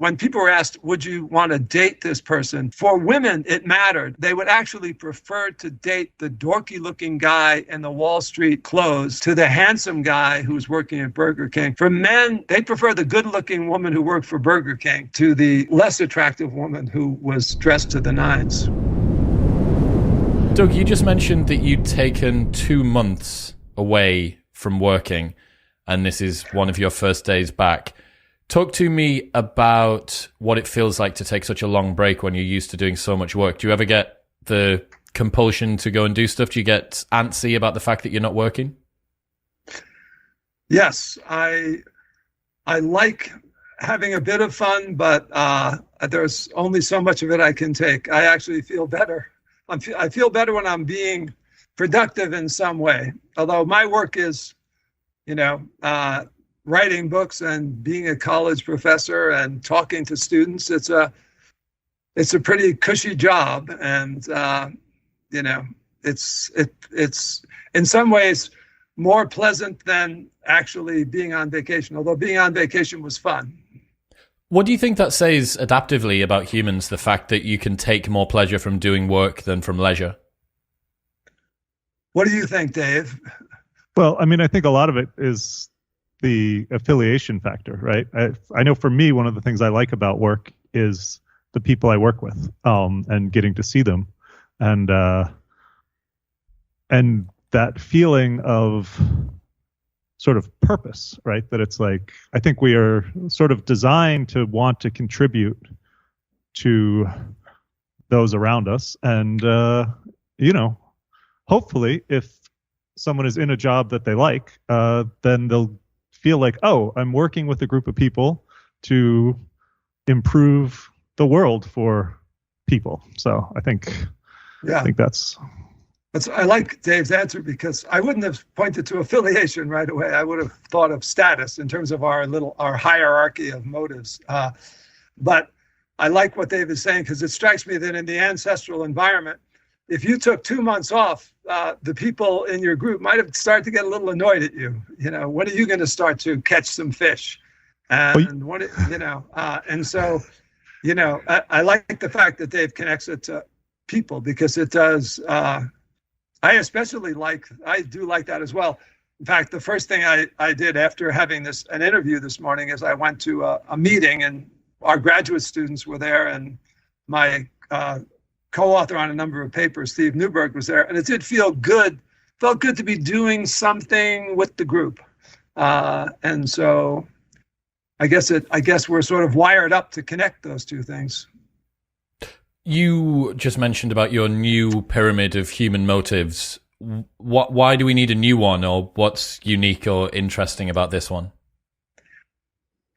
when people were asked, would you want to date this person? For women, it mattered. They would actually prefer to date the dorky-looking guy in the Wall Street clothes to the handsome guy who was working at Burger King. For men, they prefer the good-looking woman who worked for Burger King to the less attractive woman who was dressed to the nines. Doug, you just mentioned that you'd taken 2 months away from working, and this is one of your first days back. Talk to me about what it feels like to take such a long break when you're used to doing so much work. Do you ever get the compulsion to go and do stuff? Do you get antsy about the fact that you're not working? Yes, I like having a bit of fun, but there's only so much of it I can take. I actually feel better. I feel better when I'm being productive in some way. Although my work is, writing books and being a college professor and talking to students, it's a pretty cushy job, and it's in some ways more pleasant than actually being on vacation. Although being on vacation was fun. What do you think that says adaptively about humans? The fact that you can take more pleasure from doing work than from leisure. What do you think, Dave? Well, I mean, I think a lot of it is the affiliation factor, right? I know for me, one of the things I like about work is the people I work with, and getting to see them, and that feeling of sort of purpose, right? That it's like, I think we are sort of designed to want to contribute to those around us, and hopefully, if someone is in a job that they like, then they'll feel like, oh, I'm working with a group of people to improve the world for people. So I think that's. I like Dave's answer, because I wouldn't have pointed to affiliation right away. I would have thought of status in terms of our hierarchy of motives. But I like what Dave is saying, because it strikes me that in the ancestral environment, if you took 2 months off, the people in your group might have started to get a little annoyed at you. When are you going to start to catch some fish? And and so, I like the fact that Dave connects it to people, because it does. I do like that as well. In fact, the first thing I did after having an interview this morning is I went to a meeting, and our graduate students were there, and my co-author on a number of papers, Steve Newberg, was there, and it did feel good. Felt good to be doing something with the group, and so I guess we're sort of wired up to connect those two things. You just mentioned about your new pyramid of human motives. Why do we need a new one, or what's unique or interesting about this one?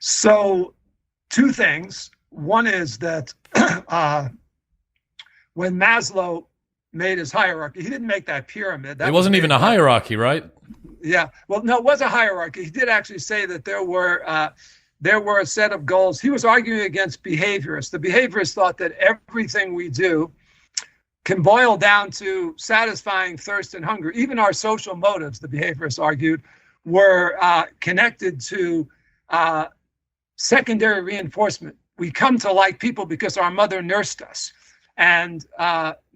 So, two things. One is that when Maslow made his hierarchy, he didn't make that pyramid. It wasn't even a hierarchy, right? Yeah. Well, no, it was a hierarchy. He did actually say that there were a set of goals. He was arguing against behaviorists. The behaviorists thought that everything we do can boil down to satisfying thirst and hunger. Even our social motives, the behaviorists argued, were connected to secondary reinforcement. We come to like people because our mother nursed us. And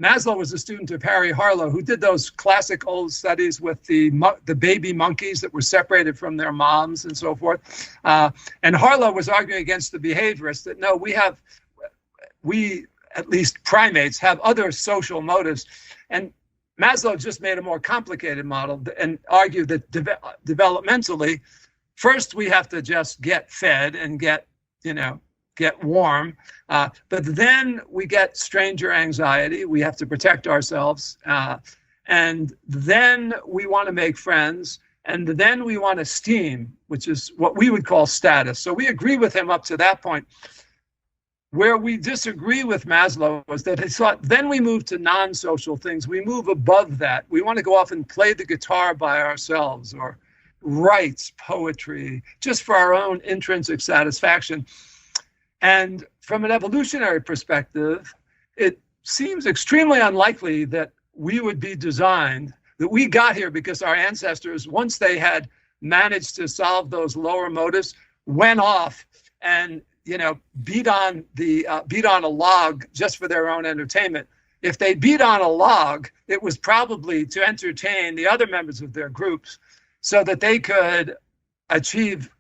Maslow was a student of Harry Harlow, who did those classic old studies with the baby monkeys that were separated from their moms and so forth. And Harlow was arguing against the behaviorists that no, we at least primates have other social motives. And Maslow just made a more complicated model and argued that developmentally, first we have to just get fed and get warm, but then we get stranger anxiety. We have to protect ourselves, and then we want to make friends, and then we want esteem, which is what we would call status. So we agree with him up to that point. Where we disagree with Maslow was that he thought then we move to non-social things. We move above that. We want to go off and play the guitar by ourselves, or write poetry just for our own intrinsic satisfaction. And from an evolutionary perspective, it seems extremely unlikely that we would be designed, that we got here because our ancestors, once they had managed to solve those lower motives, went off and beat on a log just for their own entertainment. If they beat on a log, it was probably to entertain the other members of their groups so that they could achieve,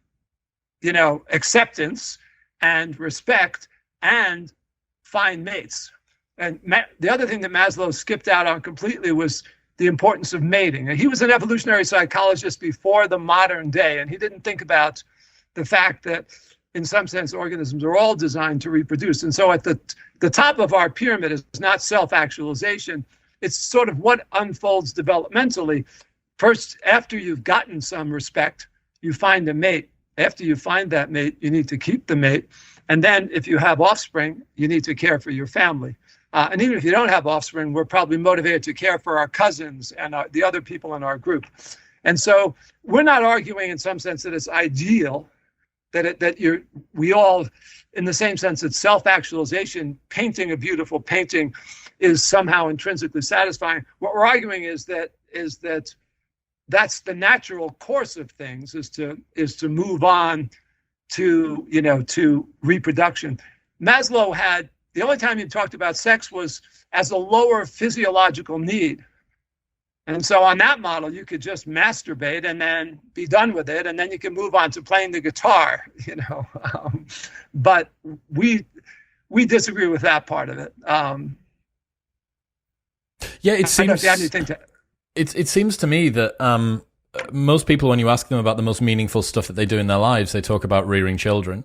acceptance and respect and find mates. And the other thing that Maslow skipped out on completely was the importance of mating. And he was an evolutionary psychologist before the modern day, and he didn't think about the fact that in some sense organisms are all designed to reproduce. And so at the top of our pyramid is not self-actualization. It's sort of what unfolds developmentally. First, after you've gotten some respect, you find a mate. After you find that mate, you need to keep the mate. And then if you have offspring, you need to care for your family. And even if you don't have offspring, we're probably motivated to care for our cousins and the other people in our group. And so we're not arguing in some sense that it's ideal, we all, in the same sense that self-actualization, painting a beautiful painting is somehow intrinsically satisfying. What we're arguing is that that's the natural course of things, is to move on to reproduction. Maslow had, the only time he talked about sex was as a lower physiological need. And so on that model, you could just masturbate and then be done with it, and then you can move on to playing the guitar, but we disagree with that part of it. It seems. It seems to me that most people, when you ask them about the most meaningful stuff that they do in their lives, they talk about rearing children.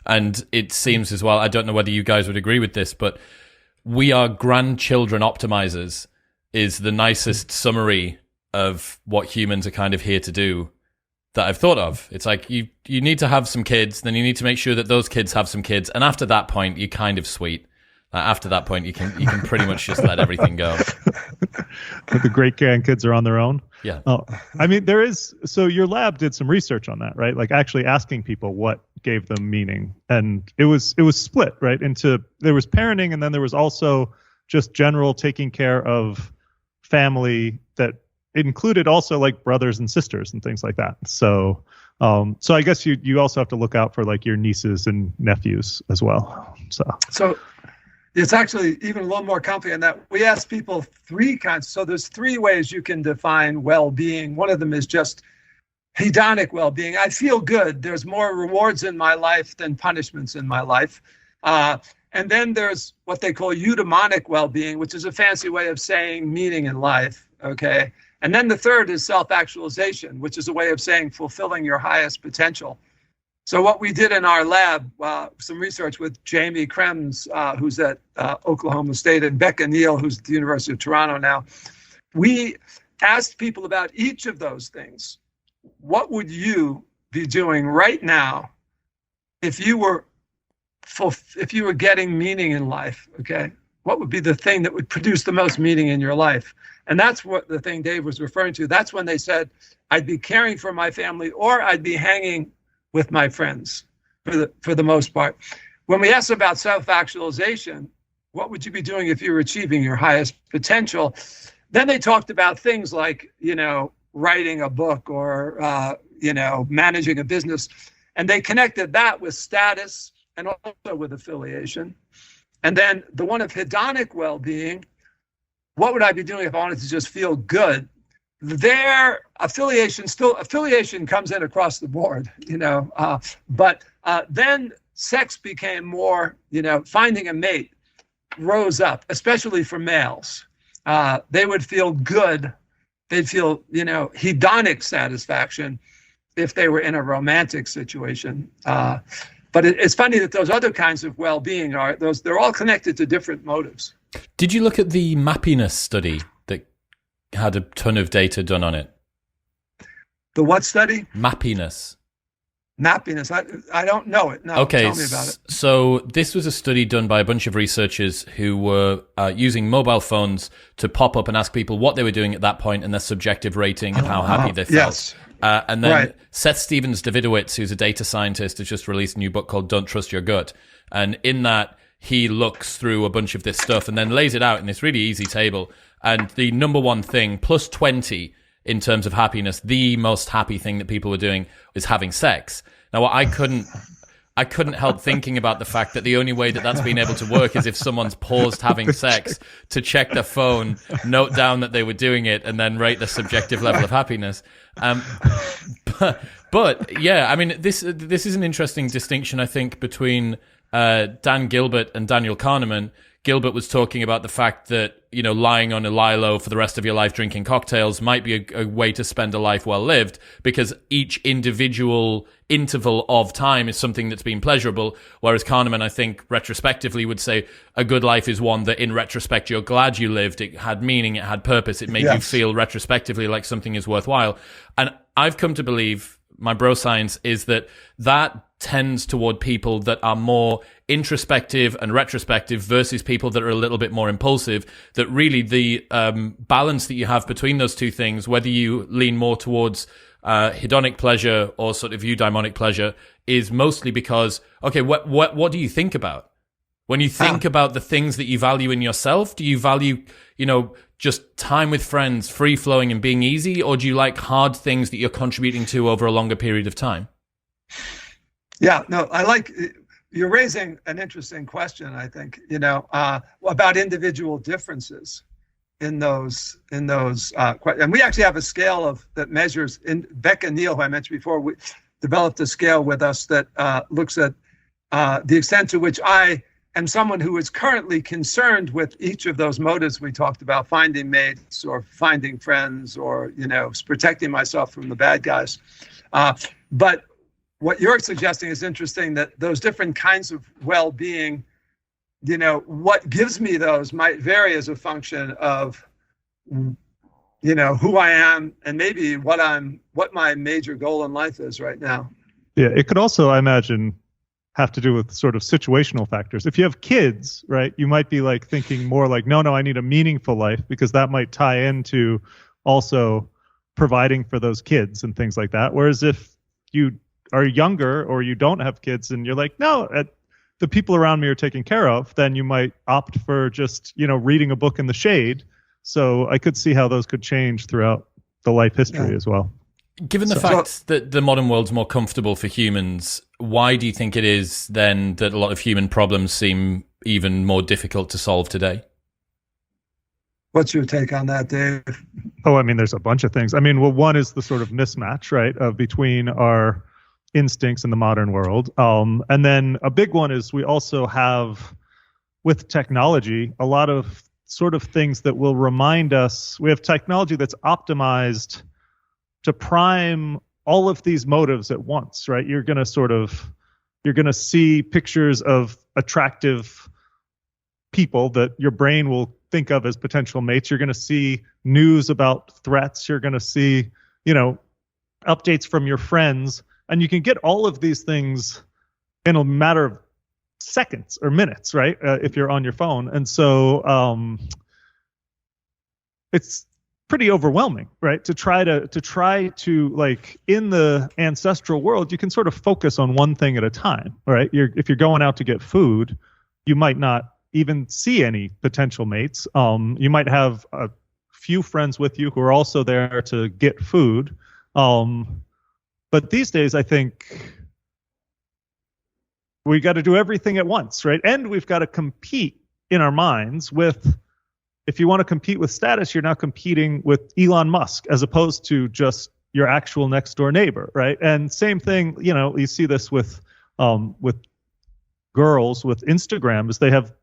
And it seems as well, I don't know whether you guys would agree with this, but we are grandchildren optimizers is the nicest summary of what humans are kind of here to do that I've thought of. It's like you need to have some kids, then you need to make sure that those kids have some kids, and after that point, you're kind of sweet. After that point, you can pretty much just let everything go. The great grandkids are on their own. Yeah. Oh, I mean, there is. So your lab did some research on that, right? Like actually asking people what gave them meaning, and it was split right into, there was parenting, and then there was also just general taking care of family that included also like brothers and sisters and things like that. So I guess you also have to look out for like your nieces and nephews as well. So it's actually even a little more complicated than that. We asked people three kinds. So there's three ways you can define well-being. One of them is just hedonic well-being. I feel good. There's more rewards in my life than punishments in my life. And then there's what they call eudaimonic well-being, which is a fancy way of saying meaning in life. Okay. And then the third is self-actualization, which is a way of saying fulfilling your highest potential. So what we did in our lab, some research with Jamie Krems, who's at Oklahoma State, and Becca Neal, who's at the University of Toronto now, we asked people about each of those things. What would you be doing right now if you were getting meaning in life? Okay, what would be the thing that would produce the most meaning in your life? And that's what the thing Dave was referring to. That's when they said, I'd be caring for my family, or I'd be hanging with my friends for the most part. When we asked about self-actualization, what would you be doing if you were achieving your highest potential? Then they talked about things like, writing a book or, managing a business. And they connected that with status and also with affiliation. And then the one of hedonic well-being, what would I be doing if I wanted to just feel good? Their affiliation comes in across the board, but then sex became more, finding a mate rose up, especially for males. They would feel good. They'd feel, hedonic satisfaction if they were in a romantic situation. But it's funny that those other kinds of well-being they're all connected to different motives. Did you look at the mappiness study that had a ton of data done on it? The what study? Mappiness. I don't know it. No, okay, tell me about it. So this was a study done by a bunch of researchers who were using mobile phones to pop up and ask people what they were doing at that point and their subjective rating and how happy they felt. Yes. And then Seth Stevens-Davidowitz, who's a data scientist, has just released a new book called Don't Trust Your Gut. And in that, he looks through a bunch of this stuff and then lays it out in this really easy table. And the number one thing, plus 20 in terms of happiness, the most happy thing that people were doing is having sex. Now, I couldn't help thinking about the fact that the only way that that's been able to work is if someone's paused having sex to check their phone, note down that they were doing it, and then rate their subjective level of happiness. But yeah, I mean, this is an interesting distinction, I think, between Dan Gilbert and Daniel Kahneman. Gilbert was talking about the fact that, you know, lying on a lilo for the rest of your life drinking cocktails might be a way to spend a life well lived, because each individual interval of time is something that's been pleasurable. Whereas Kahneman, I think, retrospectively would say a good life is one that in retrospect you're glad you lived. It had meaning, it had purpose, it made you feel retrospectively like something is worthwhile. And I've come to believe, my bro science is that tends toward people that are more introspective and retrospective versus people that are a little bit more impulsive. That really the balance that you have between those two things, whether you lean more towards hedonic pleasure or sort of eudaimonic pleasure, is mostly because, okay, what do you think about? When you think about the things that you value in yourself, do you value, you know, just time with friends, free flowing and being easy, or do you like hard things that you're contributing to over a longer period of time? Yeah, no, you're raising an interesting question, I think, you know, about individual differences in those, and we actually have a scale that measures, Becca Neal, who I mentioned before, we developed a scale with us that looks at the extent to which I am someone who is currently concerned with each of those motives we talked about, finding mates or finding friends or, you know, protecting myself from the bad guys. But what you're suggesting is interesting, that those different kinds of well-being, you know, what gives me those might vary as a function of, you know, who I am and maybe what my major goal in life is right now. Yeah, it could also, I imagine, have to do with sort of situational factors. If you have kids, right, you might be like thinking more like, no, I need a meaningful life, because that might tie into also providing for those kids and things like that. Whereas if you are younger or you don't have kids and you're like, no, the people around me are taken care of, then you might opt for just, you know, reading a book in the shade. So I could see how those could change throughout the life history as well. Given the fact that the modern world's more comfortable for humans, why do you think it is then that a lot of human problems seem even more difficult to solve today? What's your take on that, Dave? Oh, I mean, there's a bunch of things. I mean, well, one is the sort of mismatch, right, of between our instincts in the modern world. And then a big one is we also have, with technology, a lot of sort of things that will remind us. We have technology that's optimized to prime all of these motives at once, right? You're going to see pictures of attractive people that your brain will think of as potential mates. You're going to see news about threats. You're going to see, you know, updates from your friends. And you can get all of these things in a matter of seconds or minutes, right? If you're on your phone. And so it's pretty overwhelming, right? To try to like, in the ancestral world, you can sort of focus on one thing at a time, right? If you're going out to get food, you might not even see any potential mates. You might have a few friends with you who are also there to get food. But these days, I think we got to do everything at once, right? And we've got to compete in our minds with, if you want to compete with status, you're now competing with Elon Musk as opposed to just your actual next door neighbor, right? And same thing, you know, you see this with girls with Instagram, is they have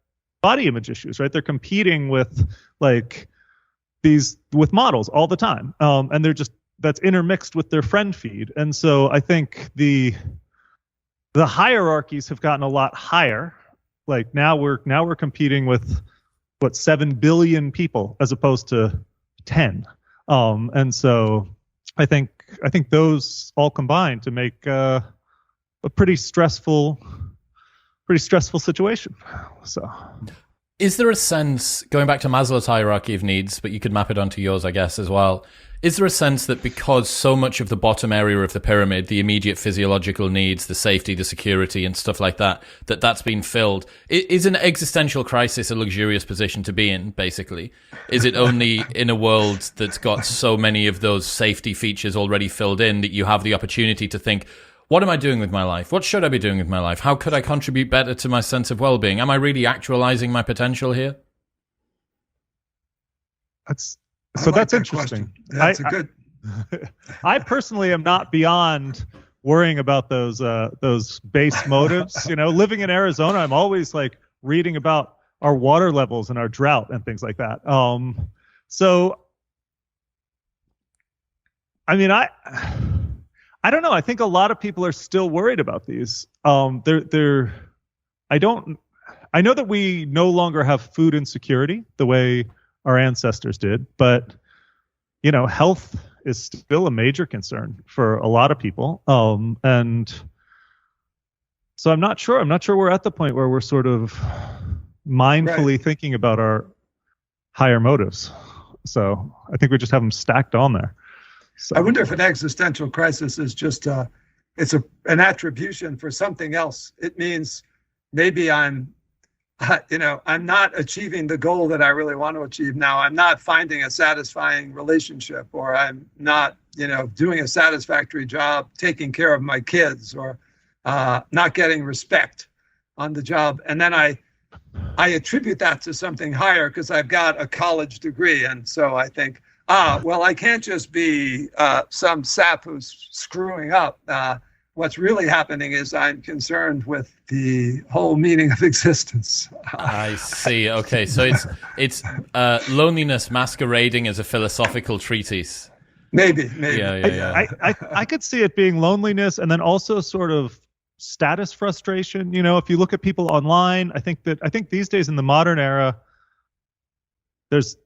body image issues, right? They're competing with with models all the time, and that's intermixed with their friend feed. And so I think the hierarchies have gotten a lot higher. Like now we're competing with 7 billion people as opposed to 10. And so I think those all combine to make a pretty stressful situation. So is there a sense, going back to Maslow's hierarchy of needs, but you could map it onto yours, I guess, as well, is there a sense that because so much of the bottom area of the pyramid, the immediate physiological needs, the safety, the security and stuff like that, that's been filled? Is an existential crisis a luxurious position to be in, basically? Is it only in a world that's got so many of those safety features already filled in that you have the opportunity to think, What am I doing with my life? What should I be doing with my life? How could I contribute better to my sense of well-being? Am I really actualizing my potential here? That's interesting. Question. That's a good. I personally am not beyond worrying about those base motives. Living in Arizona, I'm always like reading about our water levels and our drought and things like that. So, I mean, I don't know. I think a lot of people are still worried about these. I know that we no longer have food insecurity the way our ancestors did, but health is still a major concern for a lot of people. And so I'm not sure we're at the point where we're sort of mindfully thinking about our higher motives. So I think we just have them stacked on there. So I wonder if an existential crisis is just an attribution for something else. It means maybe I'm not achieving the goal that I really want to achieve now. I'm not finding a satisfying relationship, or I'm not, doing a satisfactory job taking care of my kids, or not getting respect on the job. And then I attribute that to something higher because I've got a college degree. And so I think, I can't just be some sap who's screwing up. What's really happening is I'm concerned with the whole meaning of existence. I see. Okay, so it's loneliness masquerading as a philosophical treatise. Maybe. Yeah. I could see it being loneliness, and then also sort of status frustration. If you look at people online, I think these days in the modern era, there's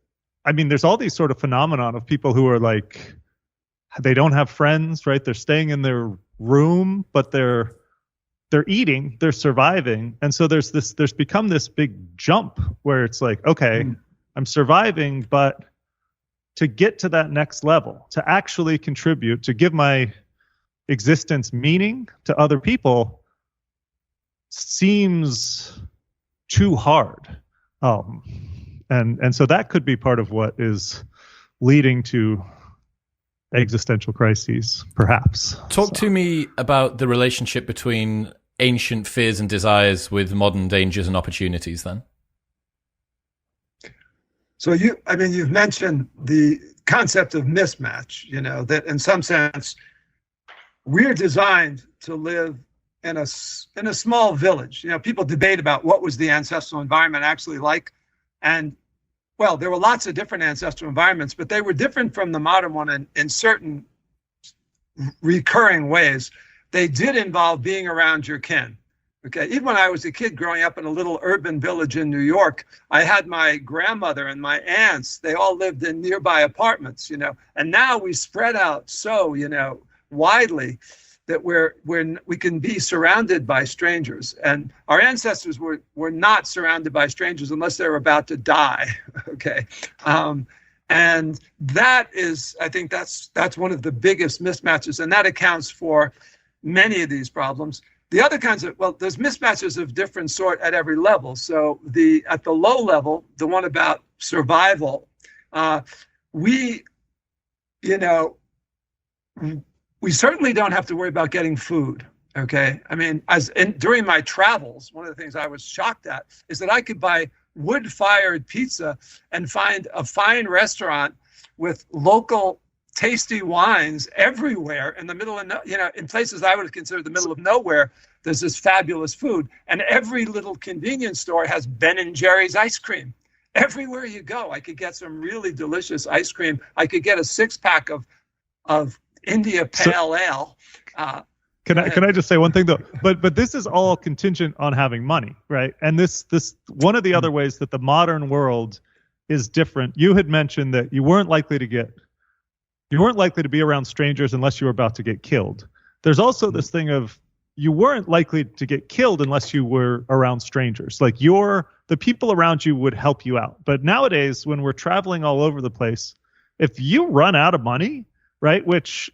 all these sort of phenomenon of people who are like, they don't have friends, right? They're staying in their room, but they're eating, they're surviving. And so there's become this big jump where it's like, okay, I'm surviving, but to get to that next level, to actually contribute, to give my existence meaning to other people seems too hard. And so that could be part of what is leading to existential crises, perhaps. Talk to me about the relationship between ancient fears and desires with modern dangers and opportunities then. So you've mentioned the concept of mismatch, that in some sense we're designed to live in a small village. People debate about what was the ancestral environment actually like. And well, there were lots of different ancestral environments, but they were different from the modern one in certain recurring ways. They did involve being around your kin. Okay, even when I was a kid growing up in a little urban village in New York, I had my grandmother and my aunts. They all lived in nearby apartments, and now we spread out so, widely that we can be surrounded by strangers. And our ancestors were not surrounded by strangers unless they were about to die. Okay. And that is, I think that's one of the biggest mismatches, and that accounts for many of these problems. The other kinds there's mismatches of different sort at every level. So at the low level, the one about survival, we certainly don't have to worry about getting food. Okay. I mean, during my travels, one of the things I was shocked at is that I could buy wood-fired pizza and find a fine restaurant with local tasty wines everywhere in the middle of in places I would consider the middle of nowhere. There's this fabulous food, and every little convenience store has Ben & Jerry's ice cream. Everywhere you go, I could get some really delicious ice cream. I could get a 6-pack of India Pale Ale. Can I just say one thing though? But this is all contingent on having money, right? And this one of the other ways that the modern world is different. You had mentioned that you weren't likely to be around strangers unless you were about to get killed. There's also this thing of you weren't likely to get killed unless you were around strangers. Like the people around you would help you out. But nowadays, when we're traveling all over the place, if you run out of money, right, which,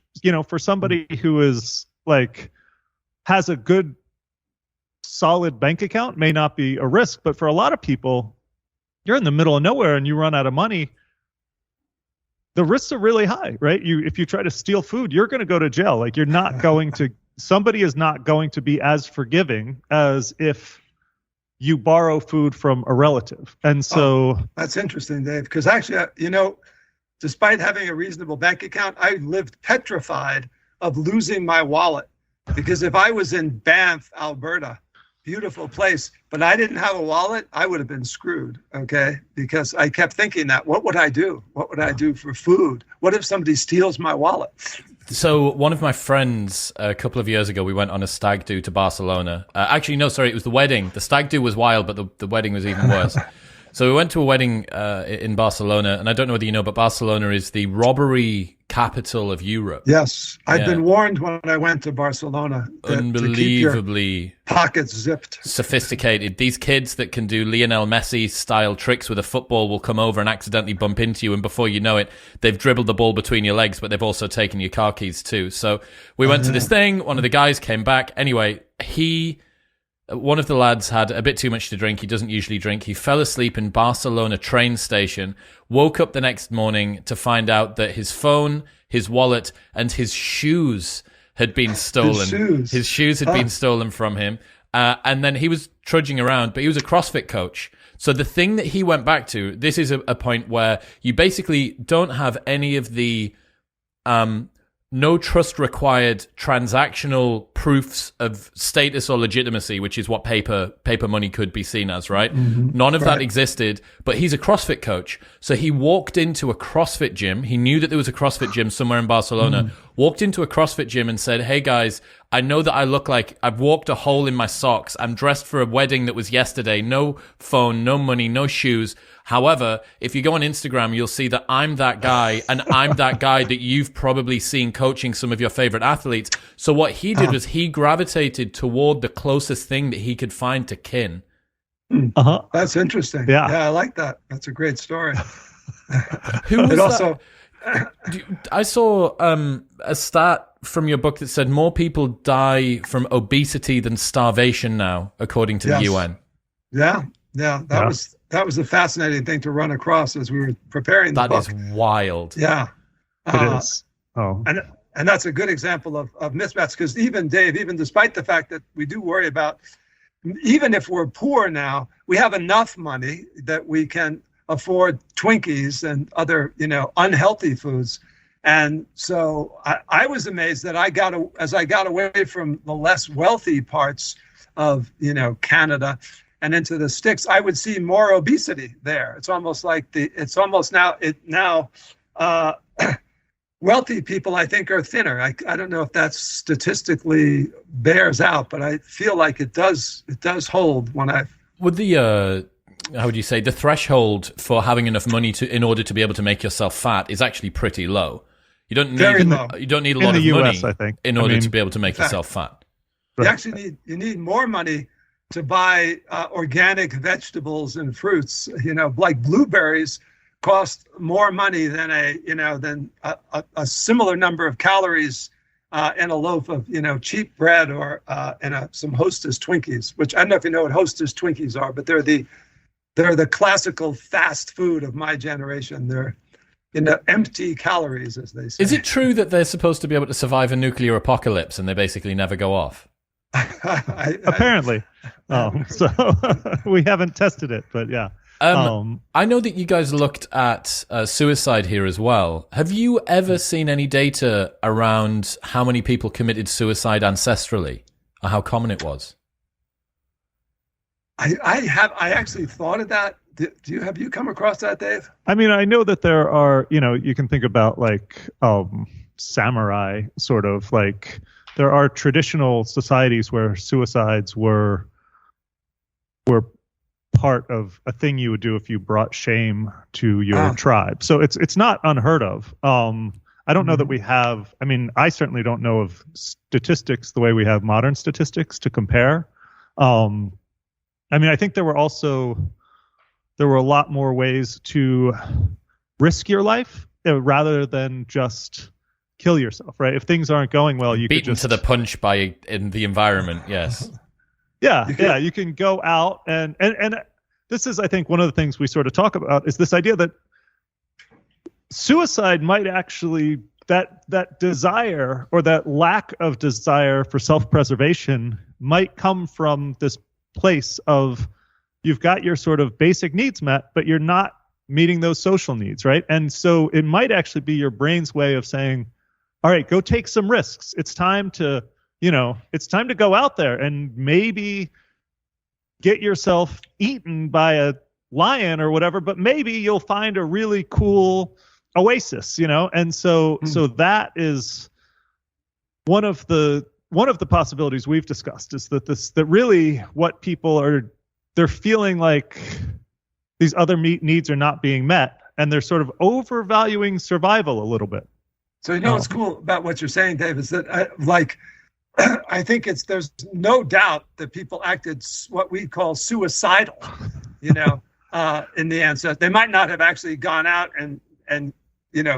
for somebody who is like has a good solid bank account may not be a risk, but for a lot of people, you're in the middle of nowhere and you run out of money, the risks are really high, right? If you try to steal food, you're going to go to jail. Like you're not going to somebody is not going to be as forgiving as if you borrow food from a relative. And so that's interesting, Dave, because actually, despite having a reasonable bank account, I lived petrified of losing my wallet, because if I was in Banff, Alberta, beautiful place, but I didn't have a wallet, I would have been screwed, okay? Because I kept thinking that, what would I do? What would I do for food? What if somebody steals my wallet? So one of my friends, a couple of years ago, we went on a stag do to Barcelona. Actually, no, sorry, it was the wedding. The stag do was wild, but the wedding was even worse. So we went to a wedding in Barcelona, and I don't know whether you know, but Barcelona is the robbery capital of Europe. Yes, I've been warned when I went to Barcelona. Unbelievably to keep your pockets zipped. Sophisticated. These kids that can do Lionel Messi style tricks with a football will come over and accidentally bump into you, and before you know it, they've dribbled the ball between your legs, but they've also taken your car keys too. So we went to this thing. One of the guys came back. Anyway, one of the lads had a bit too much to drink. He doesn't usually drink. He fell asleep in Barcelona train station, woke up the next morning to find out that his phone, his wallet, and his shoes had been stolen. His shoes had been stolen from him. And then he was trudging around, but he was a CrossFit coach. So the thing that he went back to, this is a point where you basically don't have any of the no trust required transactional proofs of status or legitimacy, which is what paper money could be seen as, right? Mm-hmm. None of that existed, but he's a CrossFit coach. So he walked into a CrossFit gym. He knew that there was a CrossFit gym somewhere in Barcelona, walked into a CrossFit gym and said, "Hey guys, I know that I look like I've walked a hole in my socks. I'm dressed for a wedding that was yesterday. No phone, no money, no shoes. However, if you go on Instagram, you'll see that I'm that guy, and I'm that guy that you've probably seen coaching some of your favorite athletes." So what he did was he gravitated toward the closest thing that he could find to kin. That's interesting. Yeah, I like that. That's a great story. Who was also? I saw a stat from your book that said more people die from obesity than starvation now, according to the UN. Yeah, that was a fascinating thing to run across as we were preparing the book. That is wild. Yeah, it is. And that's a good example of mismatch, because even Dave, even despite the fact that we do worry about, even if we're poor now, we have enough money that we can afford Twinkies and other, unhealthy foods. And so I was amazed that as I got away from the less wealthy parts of, Canada and into the sticks, I would see more obesity there. It's almost like now wealthy people, I think, are thinner. I don't know if that statistically bears out, but I feel like it does hold when Would the how would you say, the threshold for having enough money in order to be able to make yourself fat is actually pretty low. You don't need a lot of US, money I think, in order to be able to make yourself fat. You actually need more money to buy organic vegetables and fruits. Like blueberries cost more money than a similar number of calories in a loaf of cheap bread or in some Hostess Twinkies. Which I don't know if you know what Hostess Twinkies are, but they're the classical fast food of my generation. They're empty calories, as they say. Is it true that they're supposed to be able to survive a nuclear apocalypse and they basically never go off? Apparently. So we haven't tested it, but yeah. I know that you guys looked at suicide here as well. Have you ever seen any data around how many people committed suicide ancestrally, or how common it was? I actually thought of that. Have you come across that, Dave? I mean, I know that there are, you can think about like samurai, sort of like there are traditional societies where suicides were part of a thing you would do if you brought shame to your tribe. So it's not unheard of. I don't know that we have. I mean, I certainly don't know of statistics the way we have modern statistics to compare. I mean, I think there were a lot more ways to risk your life rather than just kill yourself, right? If things aren't going well, you beaten to the punch in the environment. Yes. Yeah. You can go out and this is, I think, one of the things we sort of talk about is this idea that suicide might actually that desire or that lack of desire for self-preservation might come from this place of you've got your sort of basic needs met, but you're not meeting those social needs, right? And so it might actually be your brain's way of saying, all right, go take some risks. It's time to go out there and maybe get yourself eaten by a lion or whatever, but maybe you'll find a really cool oasis, And so that is one of the possibilities we've discussed, is that really what people are, they're feeling like these other needs are not being met, and they're sort of overvaluing survival a little bit. So what's cool about what you're saying, Dave, is that I think there's no doubt that people acted what we call suicidal, in the ancestors. They might not have actually gone out and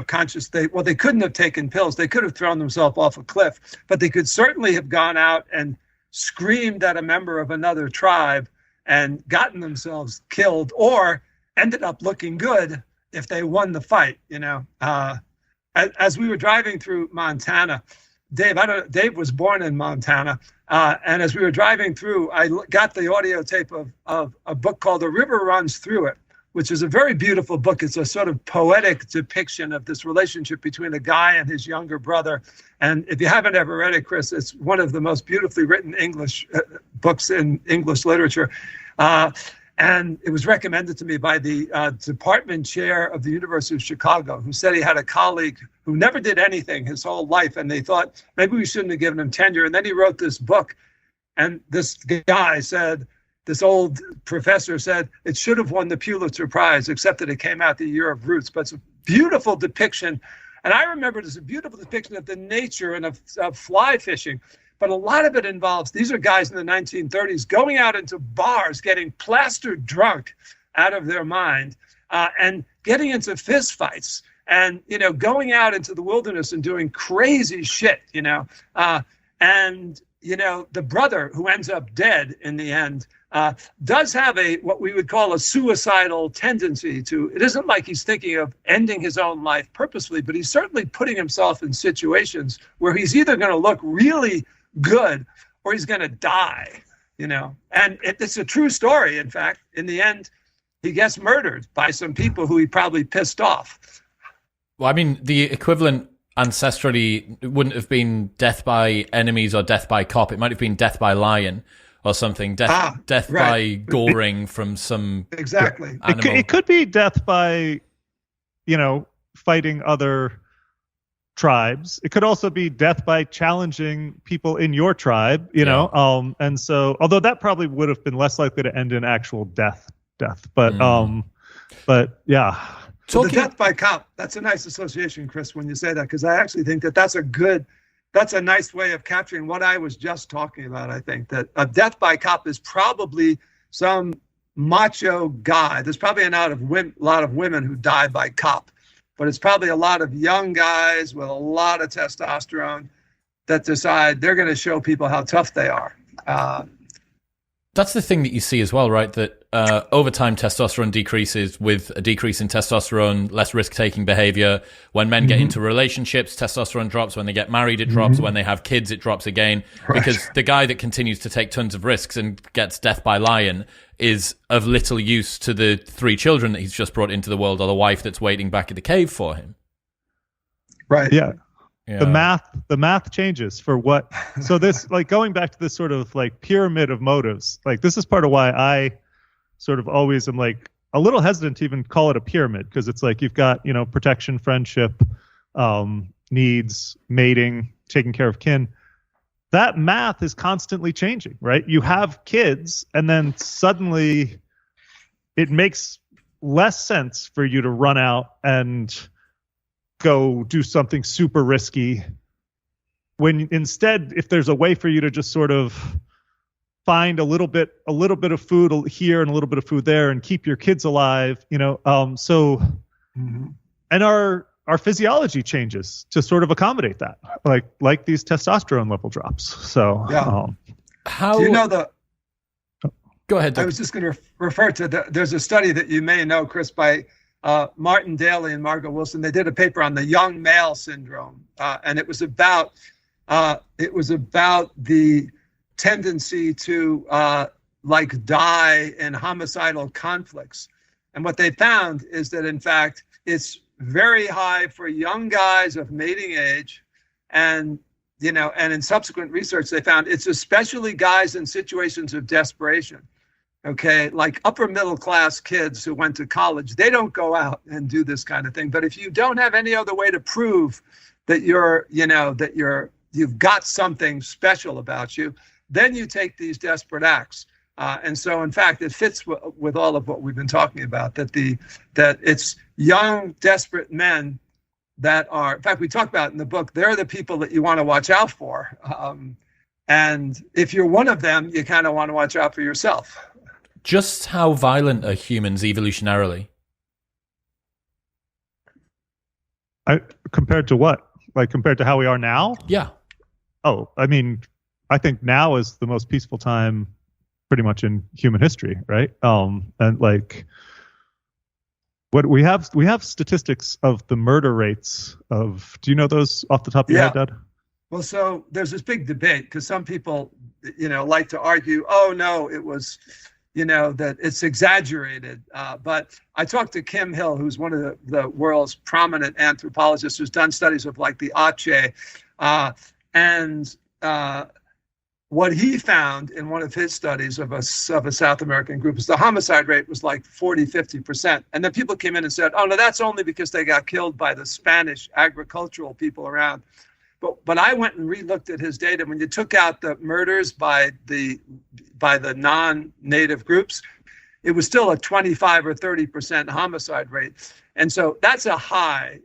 conscious. They couldn't have taken pills. They could have thrown themselves off a cliff, but they could certainly have gone out and screamed at a member of another tribe and gotten themselves killed, or ended up looking good if they won the fight. As we were driving through Montana, Dave was born in Montana, and as we were driving through, I got the audio tape of a book called The River Runs Through It, which is a very beautiful book. It's a sort of poetic depiction of this relationship between a guy and his younger brother. And if you haven't ever read it, Chris, it's one of the most beautifully written English books in English literature. And it was recommended to me by the department chair of the University of Chicago, who said he had a colleague who never did anything his whole life, and they thought maybe we shouldn't have given him tenure. And then he wrote this book, and this guy said, this old professor said, it should have won the Pulitzer Prize, except that it came out the year of Roots. But it's a beautiful depiction. And I remember it as a beautiful depiction of the nature and of fly fishing. But a lot of it involves, these are guys in the 1930s going out into bars, getting plastered drunk out of their mind, and getting into fist fights, and, going out into the wilderness and doing crazy shit, and, the brother who ends up dead in the end does have what we would call a suicidal tendency to, it isn't like he's thinking of ending his own life purposefully, but he's certainly putting himself in situations where he's either going to look really good or he's going to die, and it's a true story. In fact, in the end, he gets murdered by some people who he probably pissed off. Well, I mean, the equivalent ancestrally wouldn't have been death by enemies or death by cop. It might have been death by lion or something. Death right. By goring from some exactly animal. It could be death by, fighting other tribes. It could also be death by challenging people in your tribe, and so, although that probably would have been less likely to end in actual death, but yeah. So the death by cop, that's a nice association, Chris, when you say that, because I actually think that's a nice way of capturing what I was just talking about. I think that a death by cop is probably some macho guy. There's probably a lot of women who die by cop, but it's probably a lot of young guys with a lot of testosterone that decide they're going to show people how tough they are. That's the thing that you see as well, right? That over time, testosterone decreases with a decrease in testosterone, less risk-taking behavior. When men get into relationships, testosterone drops. When they get married, it drops. When they have kids, it drops again. Right. Because the guy that continues to take tons of risks and gets death by lion is of little use to the 3 children that he's just brought into the world, or the wife that's waiting back at the cave for him. Right. Yeah. The math changes for what. So this, going back to this sort of pyramid of motives, this is part of why I sort of always am a little hesitant to even call it a pyramid, because it's you've got, protection, friendship, needs, mating, taking care of kin. That math is constantly changing, right? You have kids, and then suddenly it makes less sense for you to run out and go do something super risky, when instead, if there's a way for you to just sort of find a little bit of food here and a little bit of food there and keep your kids alive, and our physiology changes to sort of accommodate that, like these testosterone level drops. So how do you know Go ahead, Doug. I was just going to refer to there's a study that you may know, Chris, by Martin Daly and Margot Wilson, they did a paper on the young male syndrome, and it was about the tendency to like die in homicidal conflicts. And what they found is that, in fact, it's very high for young guys of mating age. And, and in subsequent research, they found it's especially guys in situations of desperation. Okay, like upper middle class kids who went to college, they don't go out and do this kind of thing. But if you don't have any other way to prove that you've got something special about you, then you take these desperate acts. And so, in fact, it fits with all of what we've been talking about, that it's young, desperate men that are, in fact, we talk about in the book, they're the people that you want to watch out for. And if you're one of them, you kind of want to watch out for yourself. Just how violent are humans evolutionarily? Compared to what? Like compared to how we are now? Yeah. Oh, I mean, I think now is the most peaceful time pretty much in human history, right? And like what we have statistics of the murder rates of, do you know those off the top of your head, Dad? Well, so there's this big debate because some people, like to argue, oh no, it was, that it's exaggerated. But I talked to Kim Hill, who's one of the world's prominent anthropologists who's done studies of like the Aceh, and what he found in one of his studies of a South American group is the homicide rate was like 40-50%. And then people came in and said, oh, no, that's only because they got killed by the Spanish agricultural people around. But I went and re-looked at his data. When you took out the murders by the non-native groups, it was still a 25 or 30% homicide rate. And so that's a high.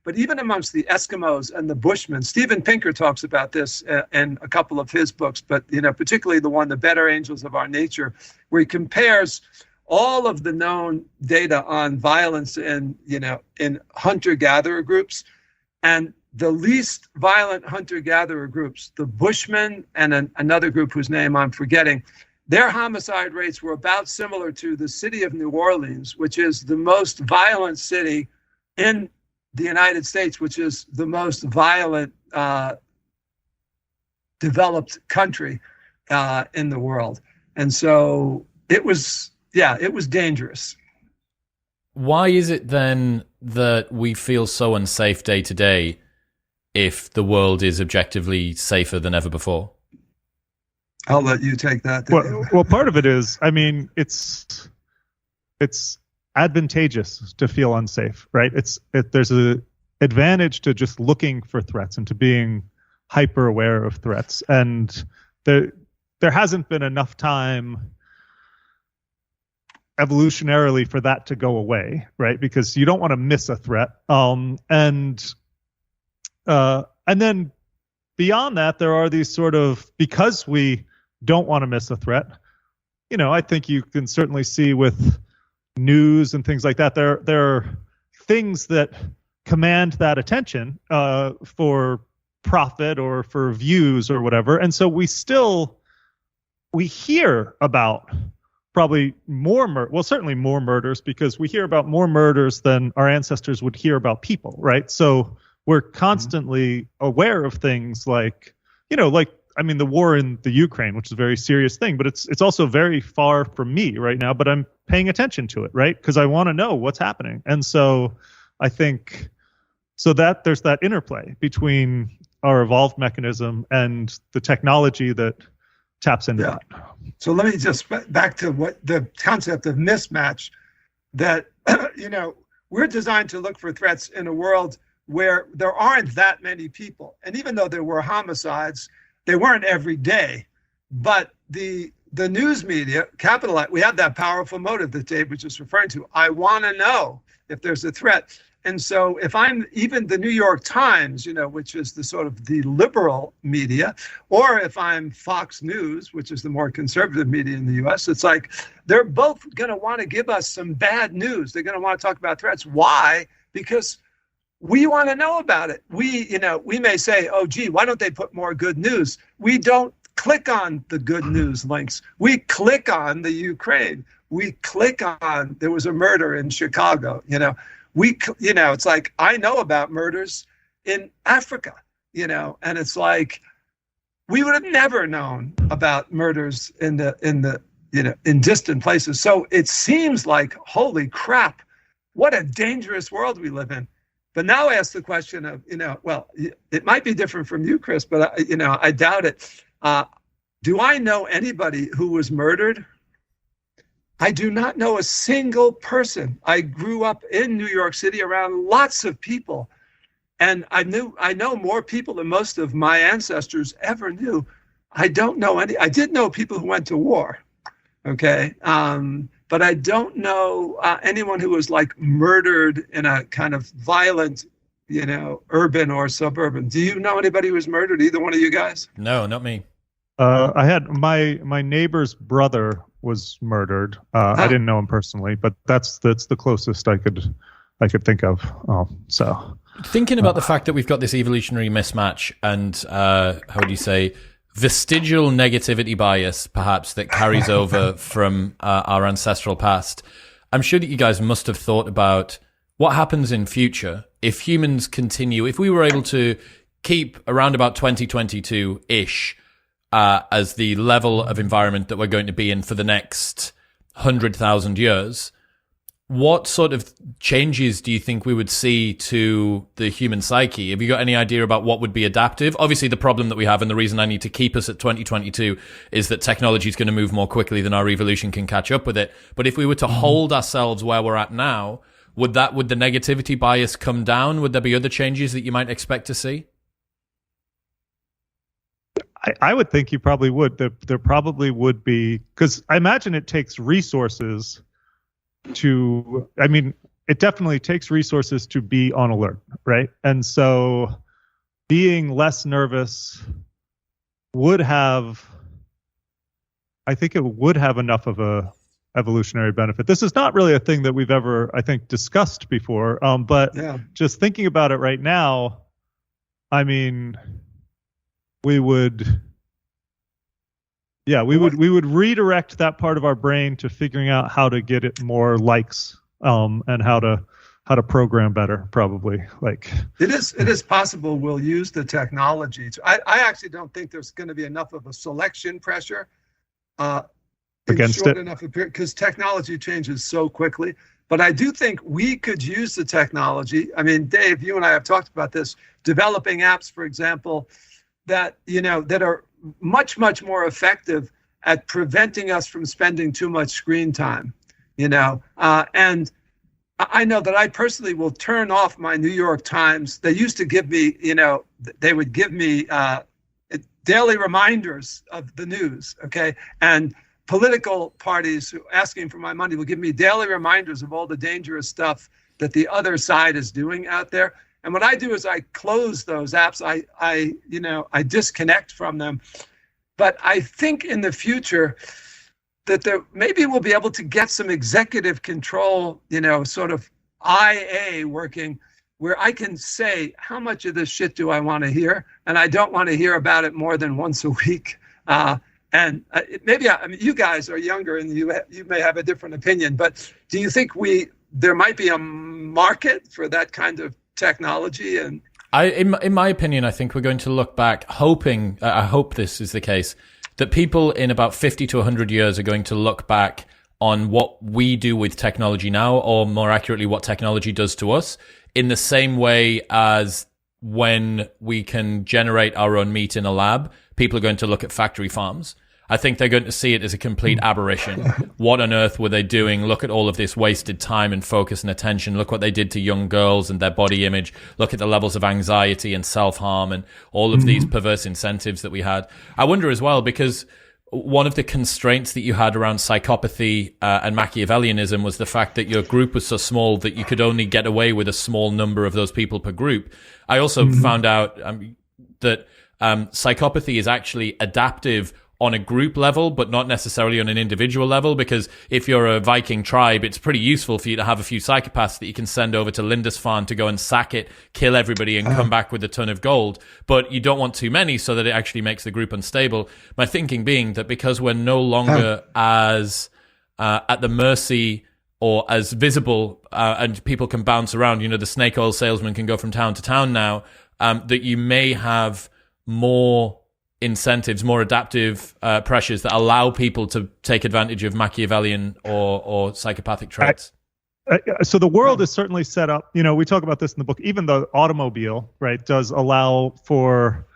But even amongst the Eskimos and the Bushmen, Steven Pinker talks about this in a couple of his books, but particularly the one, The Better Angels of Our Nature, where he compares all of the known data on violence in hunter-gatherer groups, and the least violent hunter-gatherer groups, the Bushmen and another group whose name I'm forgetting, their homicide rates were about similar to the city of New Orleans, which is the most violent city in the United States, which is the most violent developed country in the world. And so it was dangerous. Why is it then that we feel so unsafe day to day if the world is objectively safer than ever before? I'll let you take that. Well, part of it is, I mean, it's advantageous to feel unsafe, right? There's an advantage to just looking for threats and to being hyper aware of threats. And there hasn't been enough time evolutionarily for that to go away, right? Because you don't want to miss a threat. And then beyond that, there are these sort of, because we don't want to miss a threat, I think you can certainly see with news and things like that, there are things that command that attention for profit or for views or whatever. And so we hear about probably certainly more murders, because we hear about more murders than our ancestors would hear about people, right? So we're constantly aware of things like the war in the Ukraine, which is a very serious thing, but it's also very far from me right now, but I'm paying attention to it, right? Because I want to know what's happening. And so I think that there's that interplay between our evolved mechanism and the technology that taps into that. So let me just back to what the concept of mismatch, that we're designed to look for threats in a world where there aren't that many people. And even though there were homicides, they weren't every day. But the news media, we have that powerful motive that Dave was just referring to. I want to know if there's a threat. And so if I'm even the New York Times, which is the sort of the liberal media, or if I'm Fox News, which is the more conservative media in the US, it's like they're both going to want to give us some bad news. They're going to want to talk about threats. Why? Because we want to know about it. We may say, oh, gee, why don't they put more good news? We don't click on the good news links. We click on the Ukraine. we click on, there was a murder in Chicago, it's like, I know about murders in Africa, and it's like, we would have never known about murders in distant places. So it seems like, holy crap, what a dangerous world we live in. But now I ask the question of, well, it might be different from you, Chris, but I doubt it. Do I know anybody who was murdered? I do not know a single person. I grew up in New York City around lots of people, and I know more people than most of my ancestors ever knew. I don't know any. I did know people who went to war, okay, but I don't know anyone who was like murdered in a kind of violent, urban or suburban. Do you know anybody who was murdered? Either one of you guys? No, not me. I had my neighbor's brother was murdered. I didn't know him personally, but that's the closest I could think of. So thinking about the fact that we've got this evolutionary mismatch and how would you say, vestigial negativity bias, perhaps, that carries over from our ancestral past. I'm sure that you guys must have thought about what happens in future if humans continue, if we were able to keep around about 2022-ish as the level of environment that we're going to be in for the next 100,000 years. What sort of changes do you think we would see to the human psyche? Have you got any idea about what would be adaptive? Obviously, the problem that we have and the reason I need to keep us at 2022 is that technology is going to move more quickly than our evolution can catch up with it. But if we were to hold ourselves where we're at now, would the negativity bias come down? Would there be other changes that you might expect to see? I would think you probably would. There probably would be, because I imagine it takes resources it definitely takes resources to be on alert, right? And so being less nervous I think it would have enough of a evolutionary benefit. This is not really a thing that we've ever, I think, discussed before. But just thinking about it right now, I mean, we would redirect that part of our brain to figuring out how to get it more likes, and how to program better, probably. Like it is possible we'll use the technology. I actually don't think there's going to be enough of a selection pressure against it enough because technology changes so quickly. But I do think we could use the technology. I mean, Dave, you and I have talked about this, developing apps, for example, that are much, much more effective at preventing us from spending too much screen time, and I know that I personally will turn off my New York Times. They used to give me, they would give me daily reminders of the news, okay? And political parties asking for my money will give me daily reminders of all the dangerous stuff that the other side is doing out there. And what I do is I close those apps. I disconnect from them. But I think in the future that maybe we'll be able to get some executive control, sort of IA working, where I can say, how much of this shit do I want to hear? And I don't want to hear about it more than once a week. Maybe you guys are younger and you may have a different opinion, but do you think there might be a market for that kind of technology? And in my opinion, I think we're going to look back hoping, I hope this is the case, that people in about 50 to 100 years are going to look back on what we do with technology now, or more accurately, what technology does to us, in the same way as when we can generate our own meat in a lab, people are going to look at factory farms. I think they're going to see it as a complete aberration. What on earth were they doing? Look at all of this wasted time and focus and attention. Look what they did to young girls and their body image. Look at the levels of anxiety and self-harm and all of these perverse incentives that we had. I wonder as well, because one of the constraints that you had around psychopathy and Machiavellianism was the fact that your group was so small that you could only get away with a small number of those people per group. I also found out that psychopathy is actually adaptive on a group level, but not necessarily on an individual level, because if you're a Viking tribe, it's pretty useful for you to have a few psychopaths that you can send over to Lindisfarne to go and sack it, kill everybody, and come back with a ton of gold. But you don't want too many so that it actually makes the group unstable. My thinking being that because we're no longer as at the mercy or as visible, and people can bounce around. You know, the snake oil salesman can go from town to town now. That you may have more incentives, more adaptive pressures that allow people to take advantage of Machiavellian or psychopathic traits. So the world is certainly set up, you know, we talk about this in the book, even the automobile, right, does allow for,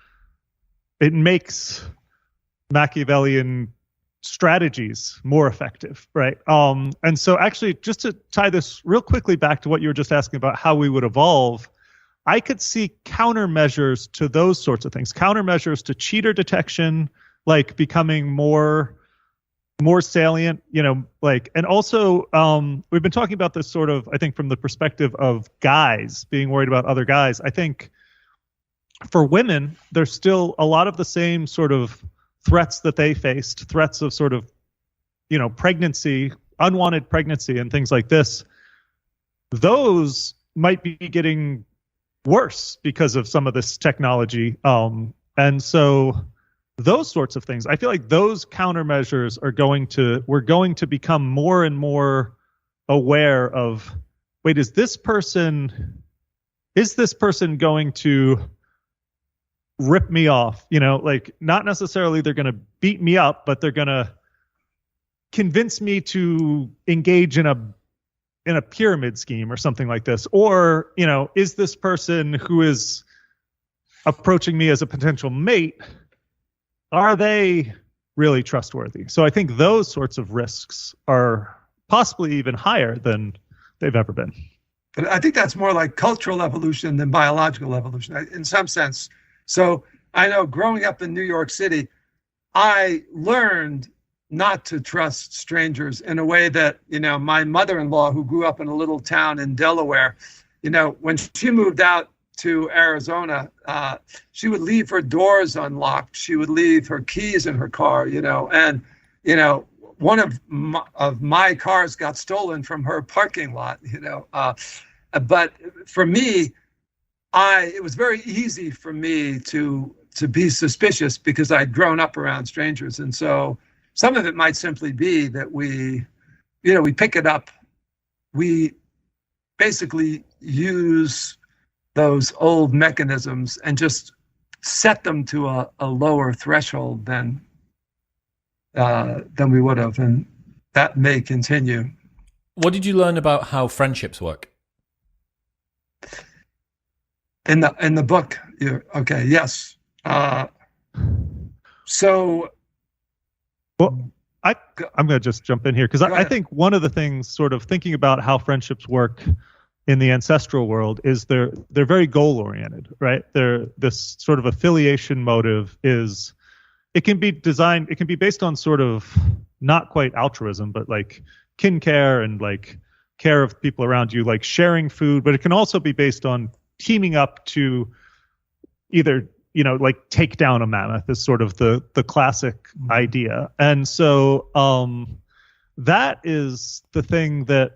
it makes Machiavellian strategies more effective, right? And so actually, just to tie this real quickly back to what you were just asking about how we would evolve, I could see countermeasures to those sorts of things, countermeasures to cheater detection, like becoming more salient, you know, like, and also we've been talking about this sort of, I think, from the perspective of guys being worried about other guys. I think for women, there's still a lot of the same sort of threats that they faced, threats of sort of, you know, pregnancy, unwanted pregnancy and things like this. Those might be getting worse because of some of this technology. And so those sorts of things, I feel like those countermeasures we're going to become more and more aware of, wait, is this person going to rip me off? You know, like, not necessarily they're going to beat me up, but they're going to convince me to engage in a pyramid scheme or something like this. Or, you know, is this person who is approaching me as a potential mate, are they really trustworthy? So I think those sorts of risks are possibly even higher than they've ever been. But I think that's more like cultural evolution than biological evolution in some sense. So I know growing up in New York City, I learned not to trust strangers in a way that, you know, my mother-in-law, who grew up in a little town in Delaware, you know, when she moved out to Arizona, she would leave her doors unlocked. She would leave her keys in her car, you know, and, you know, one of my cars got stolen from her parking lot, you know. But for me, it was very easy for me to be suspicious because I'd grown up around strangers. And so some of it might simply be that we pick it up. We basically use those old mechanisms and just set them to a lower threshold than we would have, and that may continue. What did you learn about how friendships work? In the book, okay, yes. So, well, I'm going to just jump in here because I think one of the things, sort of thinking about how friendships work in the ancestral world, is they're very goal oriented, right? This sort of affiliation motive it can be based on sort of not quite altruism, but like kin care and like care of people around you, like sharing food. But it can also be based on teaming up to either, you know, like take down a mammoth is sort of the classic idea. And so that is the thing that,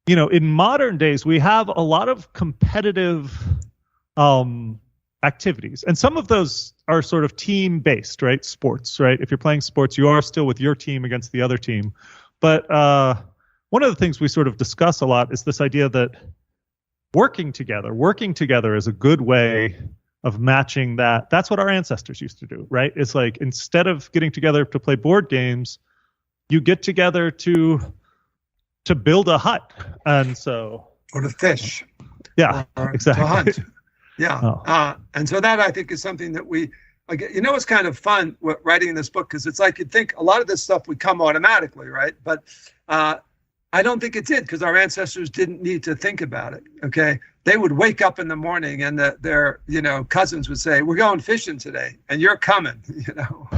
you know, in modern days, we have a lot of competitive activities. And some of those are sort of team-based, right? Sports, right? If you're playing sports, you are still with your team against the other team. But one of the things we sort of discuss a lot is this idea that working together is a good way of matching that. That's what our ancestors used to do, right? It's like, instead of getting together to play board games, you get together to build a hut. And so, or to fish. Yeah, exactly. To hunt. Yeah. Oh. And so that, I think, is something that we, like, you know, it's kind of fun writing this book, because it's like, you'd think a lot of this stuff would come automatically, right? But I don't think it did, because our ancestors didn't need to think about it. Okay. They would wake up in the morning and their, you know, cousins would say, we're going fishing today and you're coming, you know,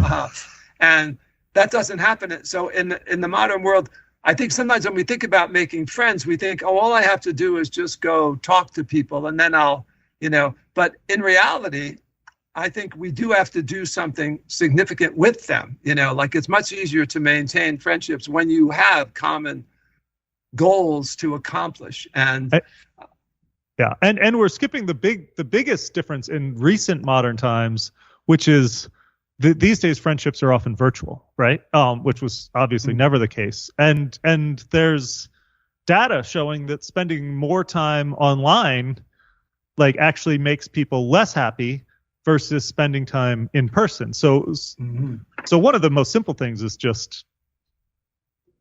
and that doesn't happen. So in the modern world, I think sometimes when we think about making friends, we think, oh, all I have to do is just go talk to people and then I'll, you know, but in reality, I think we do have to do something significant with them. You know, like, it's much easier to maintain friendships when you have common goals to accomplish. And yeah, and we're skipping the biggest difference in recent modern times, which is these days friendships are often virtual, right? Which was obviously never the case. And there's data showing that spending more time online like actually makes people less happy versus spending time in person. So one of the most simple things is just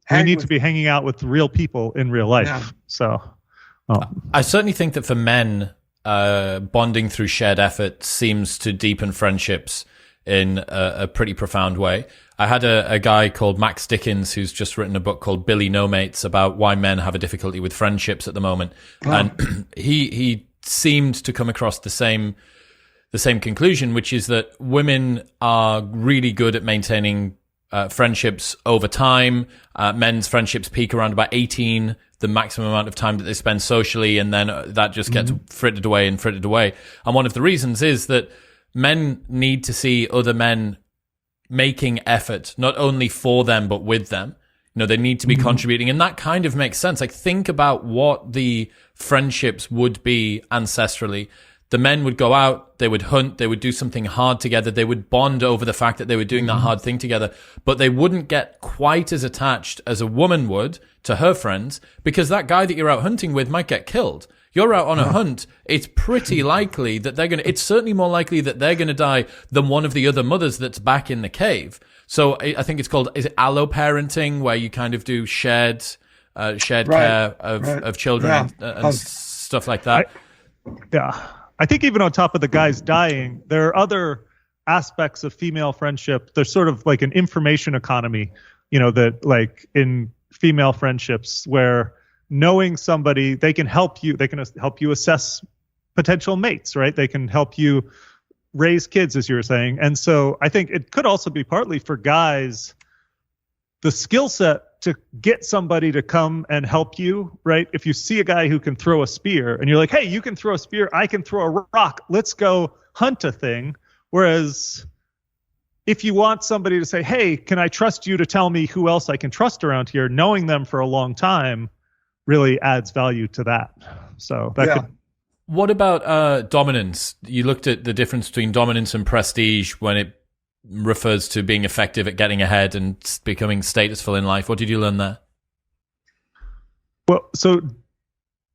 we need to be hanging out with real people in real life. Yeah. So I certainly think that for men, bonding through shared effort seems to deepen friendships in a pretty profound way. I had a guy called Max Dickens who's just written a book called Billy No Mates about why men have a difficulty with friendships at the moment. Oh. And he seemed to come across the same conclusion, which is that women are really good at maintaining friendships over time. Men's friendships peak around about 18, the maximum amount of time that they spend socially, and then that just gets frittered away. And one of the reasons is that men need to see other men making effort, not only for them, but with them. You know, they need to be contributing. And that kind of makes sense. Like, think about what the friendships would be ancestrally. The men would go out, they would hunt, they would do something hard together, they would bond over the fact that they were doing that hard thing together, but they wouldn't get quite as attached as a woman would to her friends, because that guy that you're out hunting with might get killed. You're out on a hunt, it's pretty likely that it's certainly more likely that they're going to die than one of the other mothers that's back in the cave. So I think it's called, is it alloparenting, where you kind of do shared care of children and stuff like that. I think even on top of the guys dying, there are other aspects of female friendship. There's sort of like an information economy, that like in female friendships where knowing somebody, they can help you assess potential mates, right? They can help you raise kids, as you were saying. And so I think it could also be partly for guys, the skill set to get somebody to come and help you, right? If you see a guy who can throw a spear and you're like, hey, you can throw a spear, I can throw a rock, let's go hunt a thing. Whereas if you want somebody to say, hey, can I trust you to tell me who else I can trust around here, knowing them for a long time really adds value to that. So that could. What about dominance? You looked at the difference between dominance and prestige when it refers to being effective at getting ahead and becoming statusful in life. What did you learn there? Well, so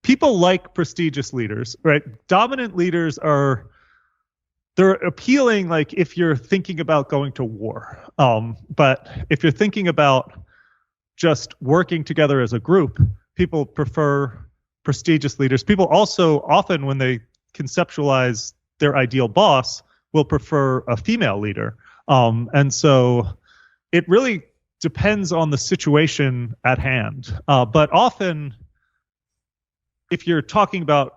people like prestigious leaders, right? Dominant leaders they're appealing, like if you're thinking about going to war. But if you're thinking about just working together as a group, people prefer prestigious leaders. People also often, when they conceptualize their ideal boss, will prefer a female leader. And so it really depends on the situation at hand. But often, if you're talking about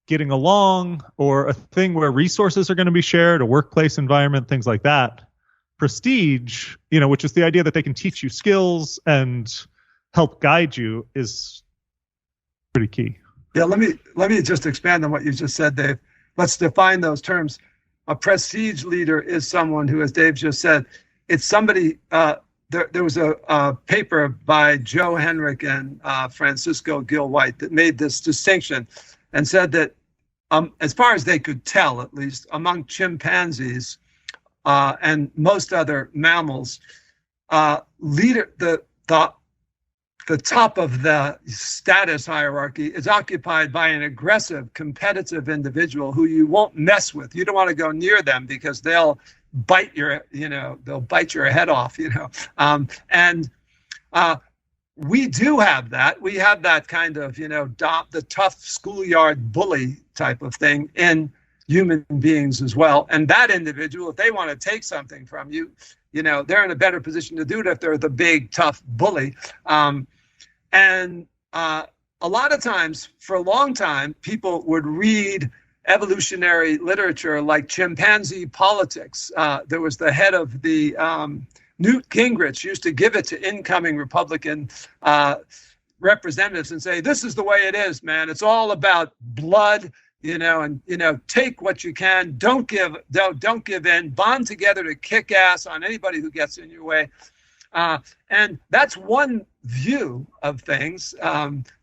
getting along or a thing where resources are going to be shared, a workplace environment, things like that, prestige, which is the idea that they can teach you skills and help guide you, is pretty key. Yeah, let me just expand on what you just said, Dave. Let's define those terms. A prestige leader is someone who, as Dave just said, it's somebody. There was a paper by Joe Henrick and Francisco Gil White that made this distinction and said that, as far as they could tell, at least among chimpanzees and most other mammals, the top of the status hierarchy is occupied by an aggressive, competitive individual who you won't mess with. You don't want to go near them because they'll bite your head off, And we do have that. We have that kind of, the tough schoolyard bully type of thing in human beings as well. And that individual, if they want to take something from you, they're in a better position to do it if they're the big, tough bully. And a lot of times, for a long time, people would read evolutionary literature like chimpanzee politics. There was the head of the Newt Gingrich used to give it to incoming Republican representatives and say, this is the way it is, man. It's all about blood, and take what you can. Don't give in. Bond together to kick ass on anybody who gets in your way. And that's one view of things.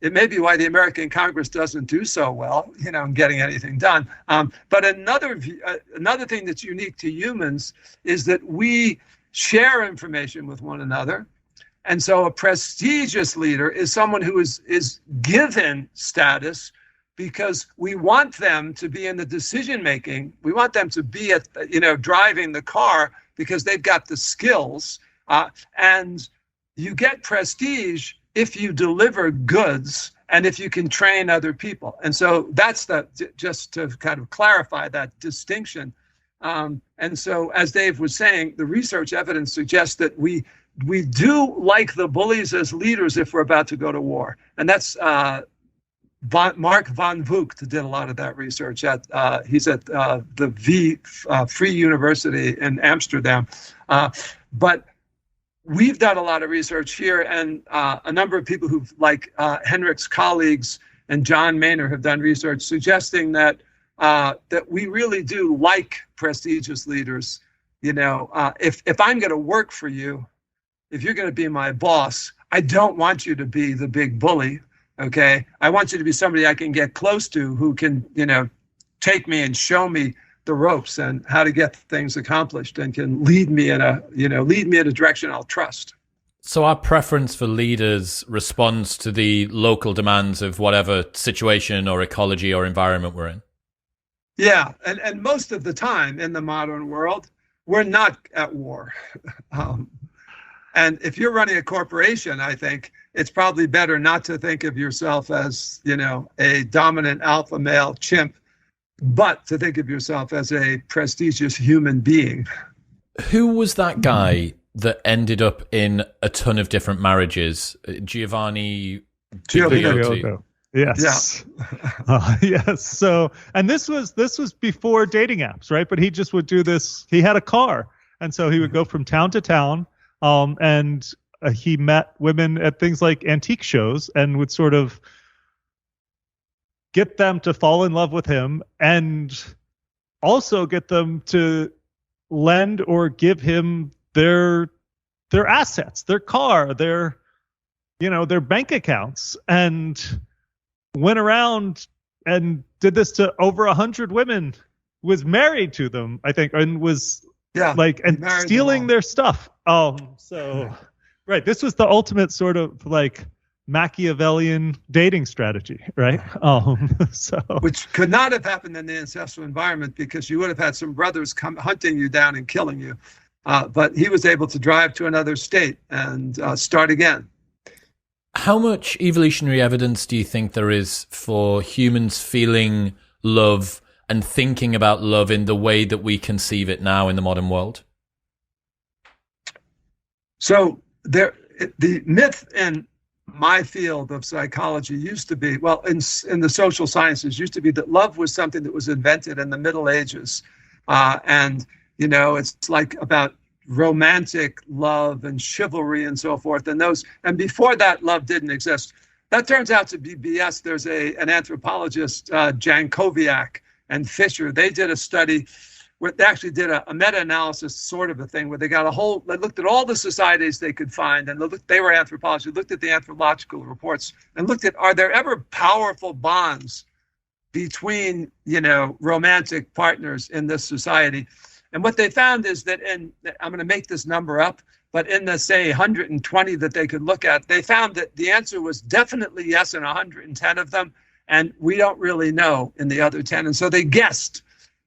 It may be why the American Congress doesn't do so well, in getting anything done. But another thing that's unique to humans is that we share information with one another. And so a prestigious leader is someone who is given status because we want them to be in the decision making. We want them to be at, driving the car because they've got the skills. And you get prestige if you deliver goods and if you can train other people. And so that's just to kind of clarify that distinction. And so, as Dave was saying, the research evidence suggests that we do like the bullies as leaders if we're about to go to war. And that's Mark van Voogd did a lot of that research. He's at the Free University in Amsterdam. But we've done a lot of research here, and a number of people who've, like Henrick's colleagues and John Maynard, have done research suggesting that we really do like prestigious leaders. If I'm going to work for you, if you're going to be my boss, I don't want you to be the big bully. Okay, I want you to be somebody I can get close to, who can, take me and show me the ropes and how to get things accomplished, and can lead me in a direction I'll trust. So our preference for leaders responds to the local demands of whatever situation or ecology or environment we're in. Yeah, and most of the time in the modern world, we're not at war. And if you're running a corporation, I think it's probably better not to think of yourself as, a dominant alpha male chimp, but to think of yourself as a prestigious human being. Who was that guy that ended up in a ton of different marriages? Giovanni Gigliotti. Yes. Yeah. Yes. So, and this was before dating apps, right? But he just would do this. He had a car, and so he would go from town to town. And he met women at things like antique shows and would sort of get them to fall in love with him, and also get them to lend or give him their assets, their car, their bank accounts, and went around and did this to over 100 women, was married to them, I think, and was and stealing their stuff. Right. This was the ultimate sort of like Machiavellian dating strategy, right? Which could not have happened in the ancestral environment, because you would have had some brothers come hunting you down and killing you. But he was able to drive to another state and start again. How much evolutionary evidence do you think there is for humans feeling love and thinking about love in the way that we conceive it now in the modern world? So the myth in my field of psychology used to be, in the social sciences, used to be that love was something that was invented in the Middle Ages. And, it's like about romantic love and chivalry and so forth. And before that, love didn't exist. That turns out to be BS. There's an anthropologist, Jankowiak and Fisher. They did a study where they actually did a meta-analysis sort of a thing, where they looked at all the societies they could find, and they were anthropologists, looked at the anthropological reports and looked at, are there ever powerful bonds between, romantic partners in this society? And what they found is that I'm going to make this number up, but in the, say, 120 that they could look at, they found that the answer was definitely yes in 110 of them, and we don't really know in the other 10. And so they guessed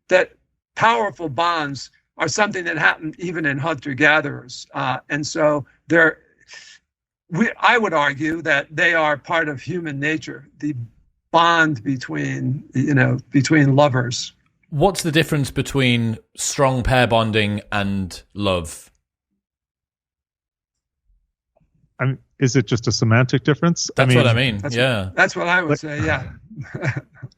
that powerful bonds are something that happen even in hunter-gatherers. And so I would argue that they are part of human nature, the bond between lovers. What's the difference between strong pair bonding and love? Is it just a semantic difference? That's what I mean. That's what I would say. Yeah.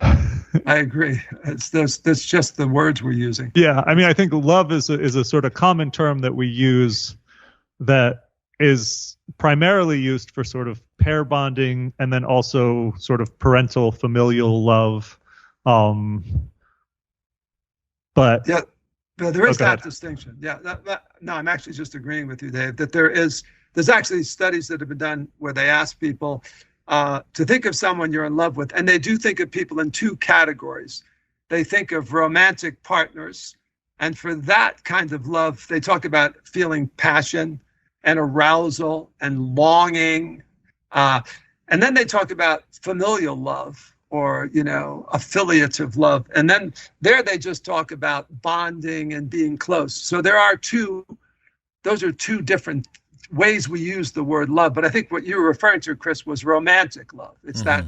I agree. That's just the words we're using. Yeah. I think love is a sort of common term that we use that is primarily used for sort of pair bonding, and then also sort of parental familial love. But But there is go that ahead. distinction. Yeah. No, I'm actually just agreeing with you, Dave, that there's actually studies that have been done where they ask people to think of someone you're in love with. And they do think of people in two categories. They think of romantic partners. And for that kind of love, they talk about feeling passion and arousal and longing. And then they talk about familial love, or, affiliative love. And then there they just talk about bonding and being close. So those are two different ways we use the word love. But I think what you were referring to, Chris, was romantic love. It's that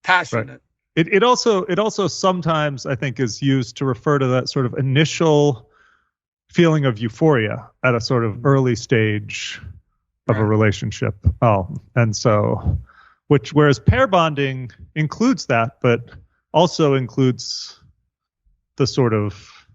passionate. Right. It also sometimes, I think, is used to refer to that sort of initial feeling of euphoria at a sort of early stage of a relationship. And so, whereas pair bonding includes that, but also includes the sort of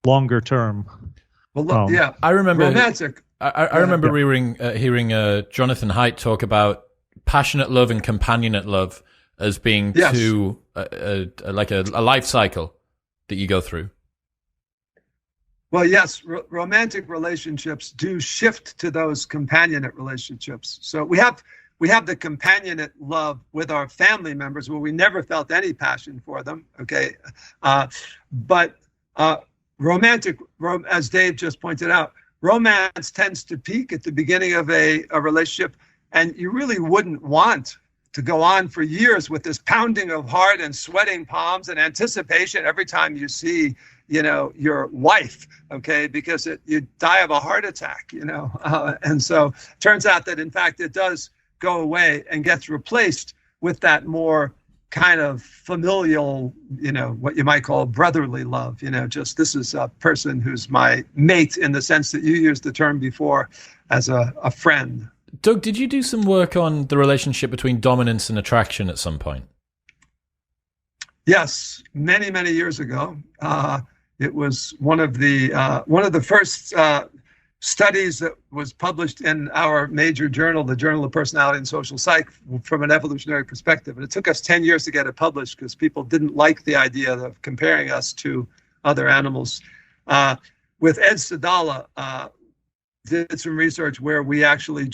longer term. Well, yeah, I remember romantic. I remember hearing Jonathan Haidt talk about passionate love and companionate love as being two like a life cycle that you go through. Well, yes, romantic relationships do shift to those companionate relationships. So we have the companionate love with our family members where we never felt any passion for them. Okay. But romantic, as Dave just pointed out, romance tends to peak at the beginning of a relationship, and you really wouldn't want to go on for years with this pounding of heart and sweating palms and anticipation every time you see, your wife, okay, because you die of a heart attack, and so turns out that in fact it does go away and gets replaced with that more kind of familial, what you might call brotherly love, just this is a person who's my mate in the sense that you used the term before as a friend. Doug, did you do some work on the relationship between dominance and attraction at some point? Yes, many, many years ago. It was one of the first studies that was published in our major journal, the Journal of Personality and Social Psych, from an evolutionary perspective. And it took us 10 years to get it published because people didn't like the idea of comparing us to other animals. With Ed Sedala, did some research where we actually Ed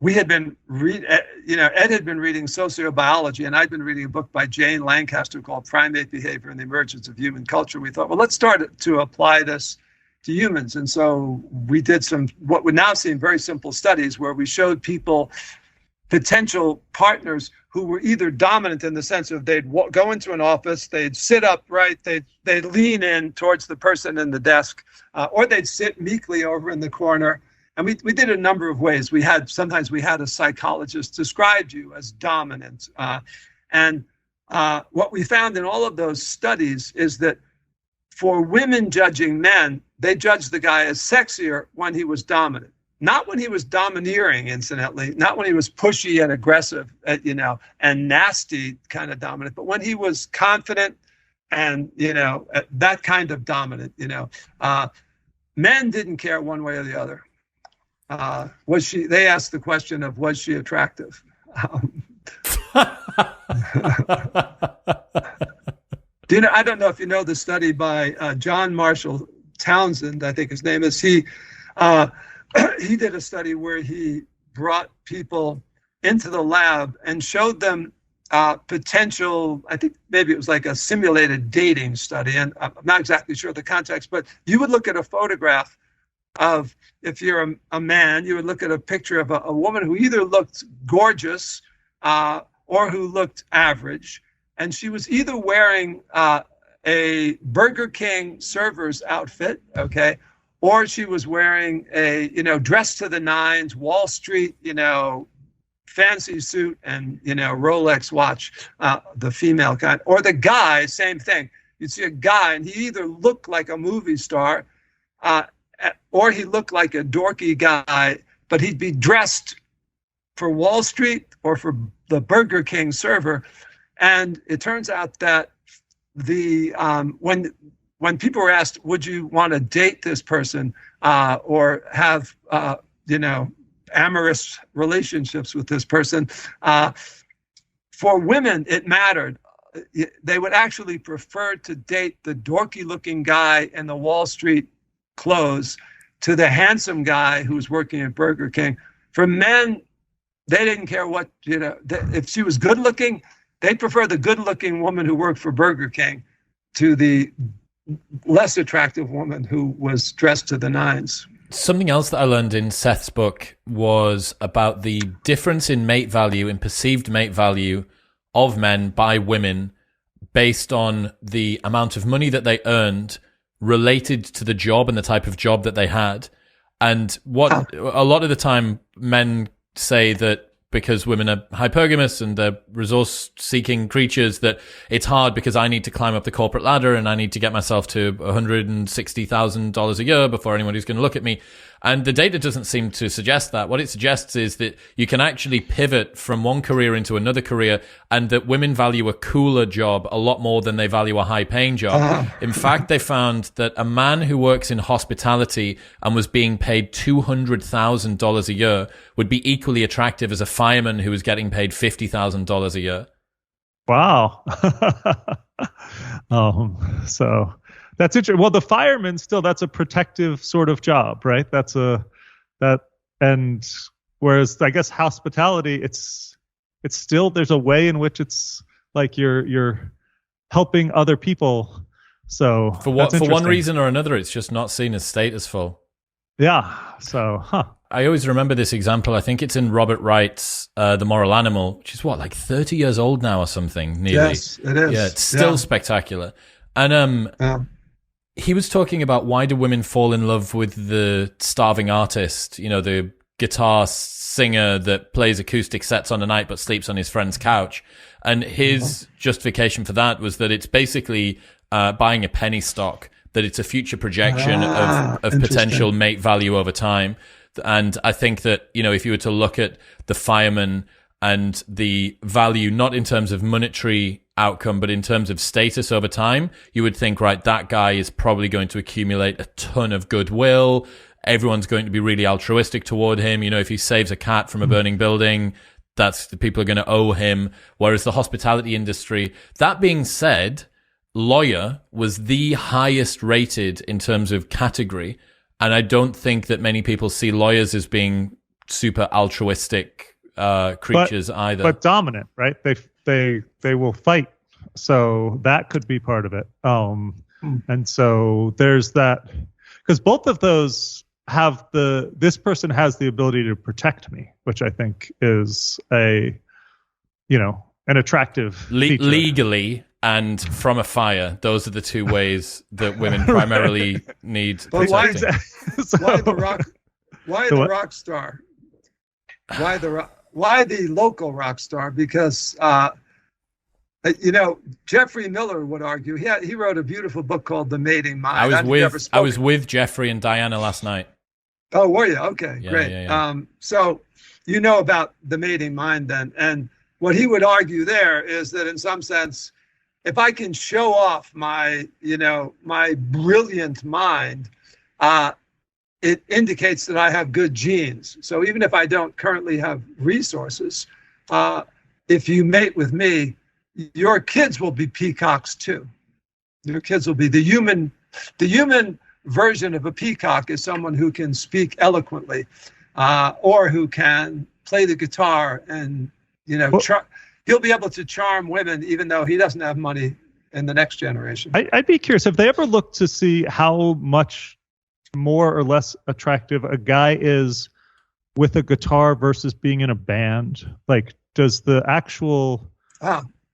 had been reading sociobiology, and I'd been reading a book by Jane Lancaster called Primate Behavior and the Emergence of Human Culture. We thought, well, let's start to apply this to humans. And so we did what would now seem very simple studies where we showed people potential partners who were either dominant in the sense of they'd go into an office, they'd sit upright, they'd lean in towards the person in the desk, or they'd sit meekly over in the corner. And we did a number of ways. Sometimes we had a psychologist describe you as dominant. And what we found in all of those studies is that for women judging men, they judged the guy as sexier when he was dominant. Not when he was domineering, incidentally, not when he was pushy and aggressive, and nasty kind of dominant, but when he was confident and, that kind of dominant, men didn't care one way or the other. They asked the question of, was she attractive? I don't know if you know the study by John Marshall Townsend, I think his name is. He did a study where he brought people into the lab and showed them potential, I think maybe it was like a simulated dating study, and I'm not exactly sure of the context, but you would look at a photograph of, if you're a man, you would look at a picture of a woman who either looked gorgeous or who looked average, and she was either wearing a Burger King server's outfit, okay, or she was wearing a, dress to the nines, Wall Street, fancy suit and, Rolex watch, the female kind, or the guy, same thing. You'd see a guy and he either looked like a movie star or he looked like a dorky guy, but he'd be dressed for Wall Street or for the Burger King server. And it turns out that when people were asked, would you want to date this person or have, amorous relationships with this person, for women, it mattered. they would actually prefer to date the dorky-looking guy in the Wall Street clothes to the handsome guy who's working at Burger King. For men, they didn't care what, if she was good-looking, they'd prefer the good-looking woman who worked for Burger King to the less attractive woman who was dressed to the nines. Something else that I learned in Seth's book was about the difference in mate value, in perceived mate value of men by women based on the amount of money that they earned related to the job and the type of job that they had. And what a lot of the time men say that because women are hypergamous and they're resource-seeking creatures, that it's hard because I need to climb up the corporate ladder and I need to get myself to $160,000 a year before anybody's going to look at me. And the data doesn't seem to suggest that. What it suggests is that you can actually pivot from one career into another career, and that women value a cooler job a lot more than they value a high-paying job. In fact, they found that a man who works in hospitality and was being paid $200,000 a year would be equally attractive as a fireman who was getting paid $50,000 a year. Wow. So that's interesting. Well, the fireman still, that's a protective sort of job, right? And whereas I guess hospitality, it's still, there's a way in which it's like you're helping other people. So for one reason or another, it's just not seen as statusful. Yeah. So, I always remember this example. I think it's in Robert Wright's The Moral Animal, which is like 30 years old now or something, nearly. Yes, it is. Yeah, it's still spectacular. And he was talking about why do women fall in love with the starving artist, the guitar singer that plays acoustic sets on a night but sleeps on his friend's couch. And his justification for that was that it's basically buying a penny stock, that it's a future projection of potential mate value over time. And I think that, if you were to look at the fireman and the value, not in terms of monetary outcome, but in terms of status over time, you would think, right, that guy is probably going to accumulate a ton of goodwill. Everyone's going to be really altruistic toward him. If he saves a cat from a burning building, the people are going to owe him. Whereas the hospitality industry, that being said, lawyer was the highest rated in terms of category. And I don't think that many people see lawyers as being super altruistic creatures either. But dominant, right? They will fight. So that could be part of it. And so there's that, because both of those have this person has the ability to protect me, which I think is an attractive feature. Legally and from a fire. Those are the two ways that women primarily need but protecting. Why the rock star? Why the local rock star? Because Jeffrey Miller would argue. He wrote a beautiful book called The Mating Mind. I was with Jeffrey and Diana last night. Oh, were you? Okay, yeah, great. Yeah. So about The Mating Mind then, and what he would argue there is that in some sense, if I can show off my brilliant mind, it indicates that I have good genes. So even if I don't currently have resources, if you mate with me, your kids will be peacocks too. Your kids will be the human version of a peacock is someone who can speak eloquently, or who can play the guitar and he'll be able to charm women even though he doesn't have money in the next generation. I'd be curious, have they ever looked to see how much more or less attractive a guy is with a guitar versus being in a band? Like, does the actual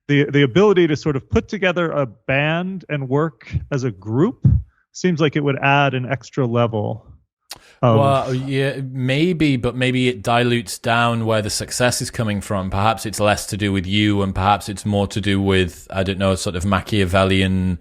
the ability to sort of put together a band and work as a group seems like it would add an extra level? Well, yeah, maybe, but maybe it dilutes down where the success is coming from. Perhaps it's less to do with you, and perhaps it's more to do with, I don't know, sort of Machiavellian,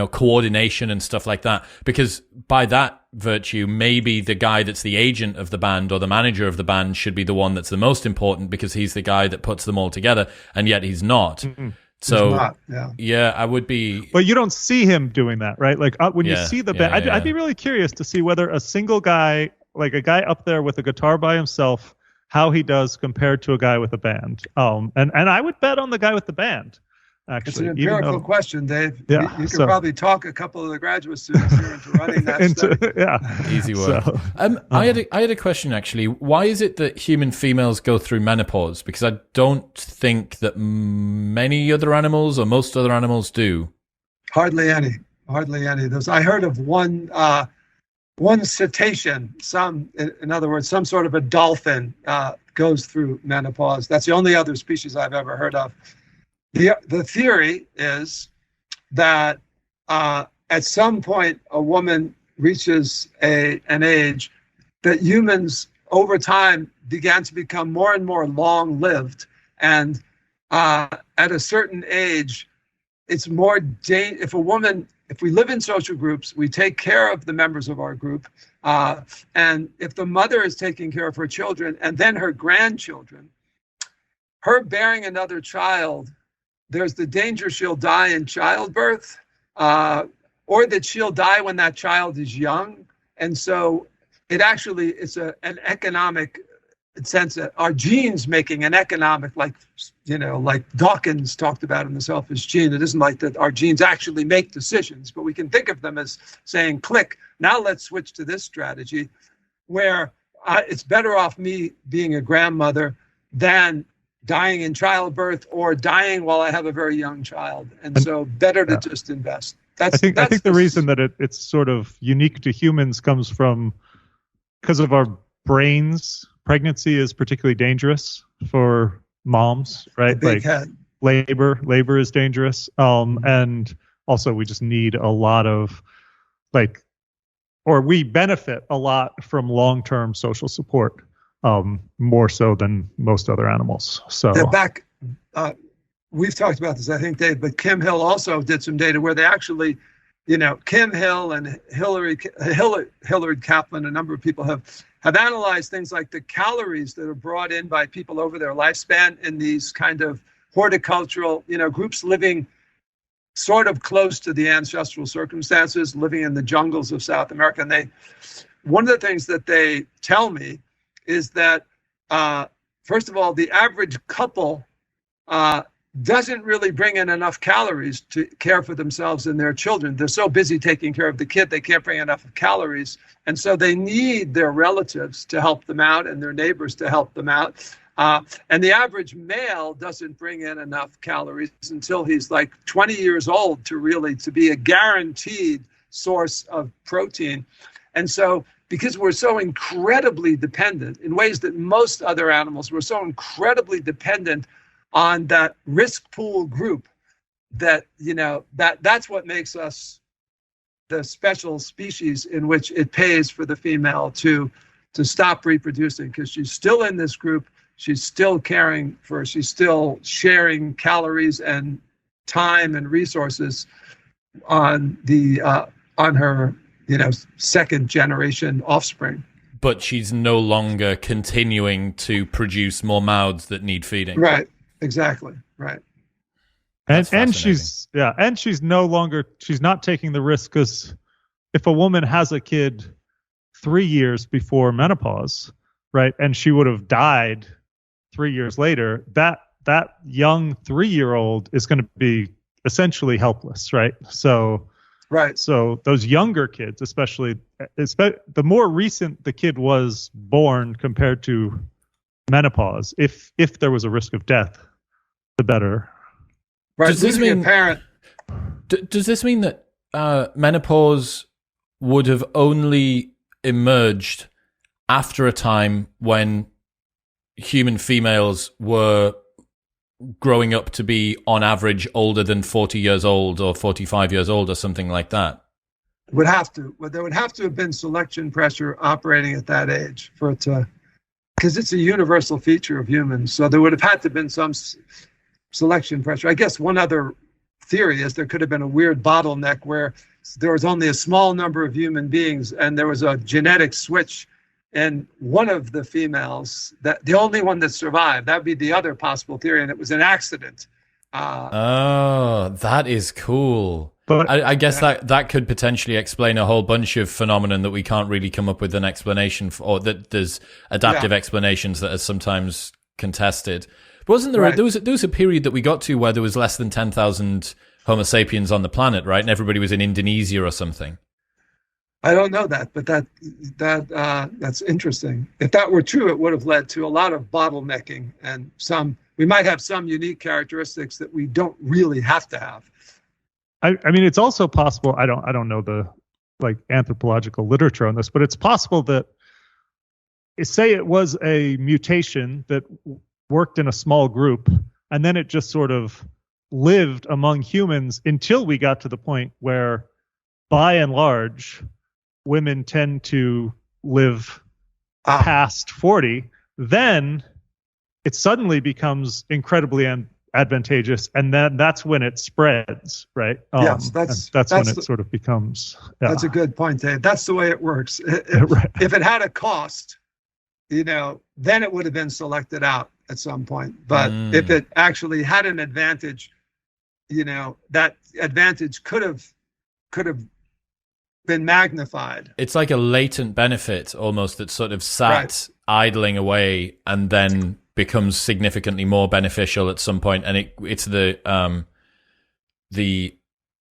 coordination and stuff like that. Because by that virtue, maybe the guy that's the agent of the band or the manager of the band should be the one that's the most important because he's the guy that puts them all together, and yet he's not. Mm-hmm. So, yeah, I would be... But you don't see him doing that, right? Like, when you see the band, I'd be really curious to see whether a single guy, like a guy up there with a guitar by himself, how he does compared to a guy with a band. And I would bet on the guy with the band. Actually, it's an empirical question, Dave. Yeah, you could probably talk a couple of the graduate students here into running that study. Yeah, easy work. So, I had a question actually. Why is it that human females go through menopause? Because I don't think that many other animals or most other animals do. Hardly any. I heard of one cetacean. In other words, some sort of a dolphin goes through menopause. That's the only other species I've ever heard of. The theory is that at some point a woman reaches an age that humans over time began to become more and more long-lived, and at a certain age, it's more if we live in social groups, we take care of the members of our group, and if the mother is taking care of her children and then her grandchildren, her bearing another child, there's the danger she'll die in childbirth, or that she'll die when that child is young. And so it's an economic sense that our genes making an economic, like Dawkins talked about in The Selfish Gene. It isn't like that our genes actually make decisions, but we can think of them as saying, click, now let's switch to this strategy where it's better off me being a grandmother than dying in childbirth or dying while I have a very young child. And so better to just invest. I think the reason that it's sort of unique to humans comes from because of our brains. Pregnancy is particularly dangerous for moms, right? Big head. Labor is dangerous. And also we just need a lot of we benefit a lot from long-term social support. More so than most other animals. So we've talked about this, I think, Dave, but Kim Hill also did some data where they actually, Kim Hill and Hillary Kaplan, a number of people have analyzed things like the calories that are brought in by people over their lifespan in these kind of horticultural, groups living sort of close to the ancestral circumstances, living in the jungles of South America. And one of the things that they tell me is that, first of all, the average couple doesn't really bring in enough calories to care for themselves and their children. They're so busy taking care of the kid, they can't bring enough calories. And so they need their relatives to help them out and their neighbors to help them out. And the average male doesn't bring in enough calories until he's like 20 years old to be a guaranteed source of protein. And so because we're so incredibly dependent in ways that most other animals, we're so incredibly dependent on that risk pool group that, that's what makes us the special species in which it pays for the female to stop reproducing, because she's still in this group. She's still she's still sharing calories and time and resources on her second generation offspring. But she's no longer continuing to produce more mouths that need feeding. Right. Exactly. Right. And she's not taking the risk, because if a woman has a kid 3 years before menopause, right, and she would have died 3 years later, that young 3-year-old is going to be essentially helpless, right? So those younger kids, especially the more recent the kid was born compared to menopause, if there was a risk of death, the better. Right. Does this mean Does this mean that menopause would have only emerged after a time when human females were growing up to be, on average, older than 40 years old or 45 years old or something like that? Would have to. But there would have to have been selection pressure operating at that age for it to, because it's a universal feature of humans. So there would have had to have been some selection pressure. I guess one other theory is there could have been a weird bottleneck where there was only a small number of human beings and there was a genetic switch in one of the females, that the only one that survived. That would be the other possible theory, and it was an accident. Oh, that is cool. But I guess that could potentially explain a whole bunch of phenomenon that we can't really come up with an explanation for, or that there's adaptive explanations that are sometimes contested. But wasn't there there was a period that we got to where there was less than 10,000 Homo sapiens on the planet, right? And everybody was in Indonesia or something. I don't know that, but that's interesting. If that were true, it would have led to a lot of bottlenecking, and we might have some unique characteristics that we don't really have to have. I mean, it's also possible. I don't know the anthropological literature on this, but it's possible that, say, it was a mutation that worked in a small group, and then it just sort of lived among humans until we got to the point where, by and large, women tend to live past 40. Then it suddenly becomes incredibly advantageous, and then that's when it spreads, right? Yes, that's when it sort of becomes. That's a good point, Dave. That's the way it works. If it had a cost, then it would have been selected out at some point. But if it actually had an advantage, that advantage could have been magnified. It's like a latent benefit almost that sort of sat idling away and then becomes significantly more beneficial at some point. And it's the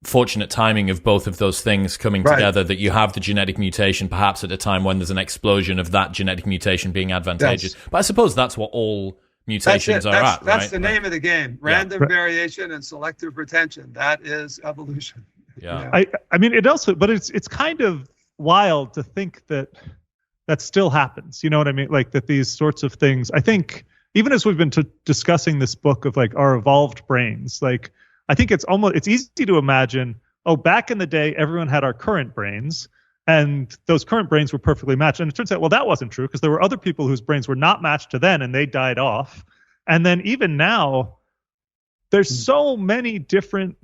fortunate timing of both of those things coming together, that you have the genetic mutation perhaps at a time when there's an explosion of that genetic mutation being advantageous. Yes. But I suppose that's what all mutations are at, right? That's the name of the game. Random variation and selective retention. That is evolution. Yeah. I mean, it also, but it's kind of wild to think that still happens. You know what I mean? Like that these sorts of things, I think, even as we've been discussing this book of our evolved brains, I think it's easy to imagine, back in the day, everyone had our current brains, and those current brains were perfectly matched. And it turns out, well, that wasn't true, because there were other people whose brains were not matched to then, and they died off. And then even now, there's so many different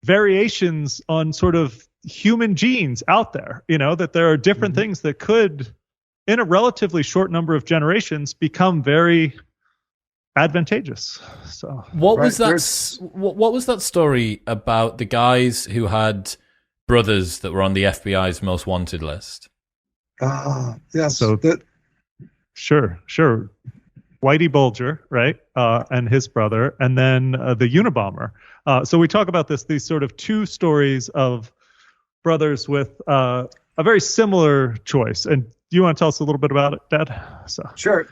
variations on sort of human genes out there, that there are different things that could, in a relatively short number of generations, become very advantageous. So what was that story about the guys who had brothers that were on the FBI's most wanted list? Yes. So sure. Whitey Bulger, right? And his brother, and then the Unabomber. So we talk about these sort of two stories of brothers with a very similar choice. And do you want to tell us a little bit about it, Dad? Sure.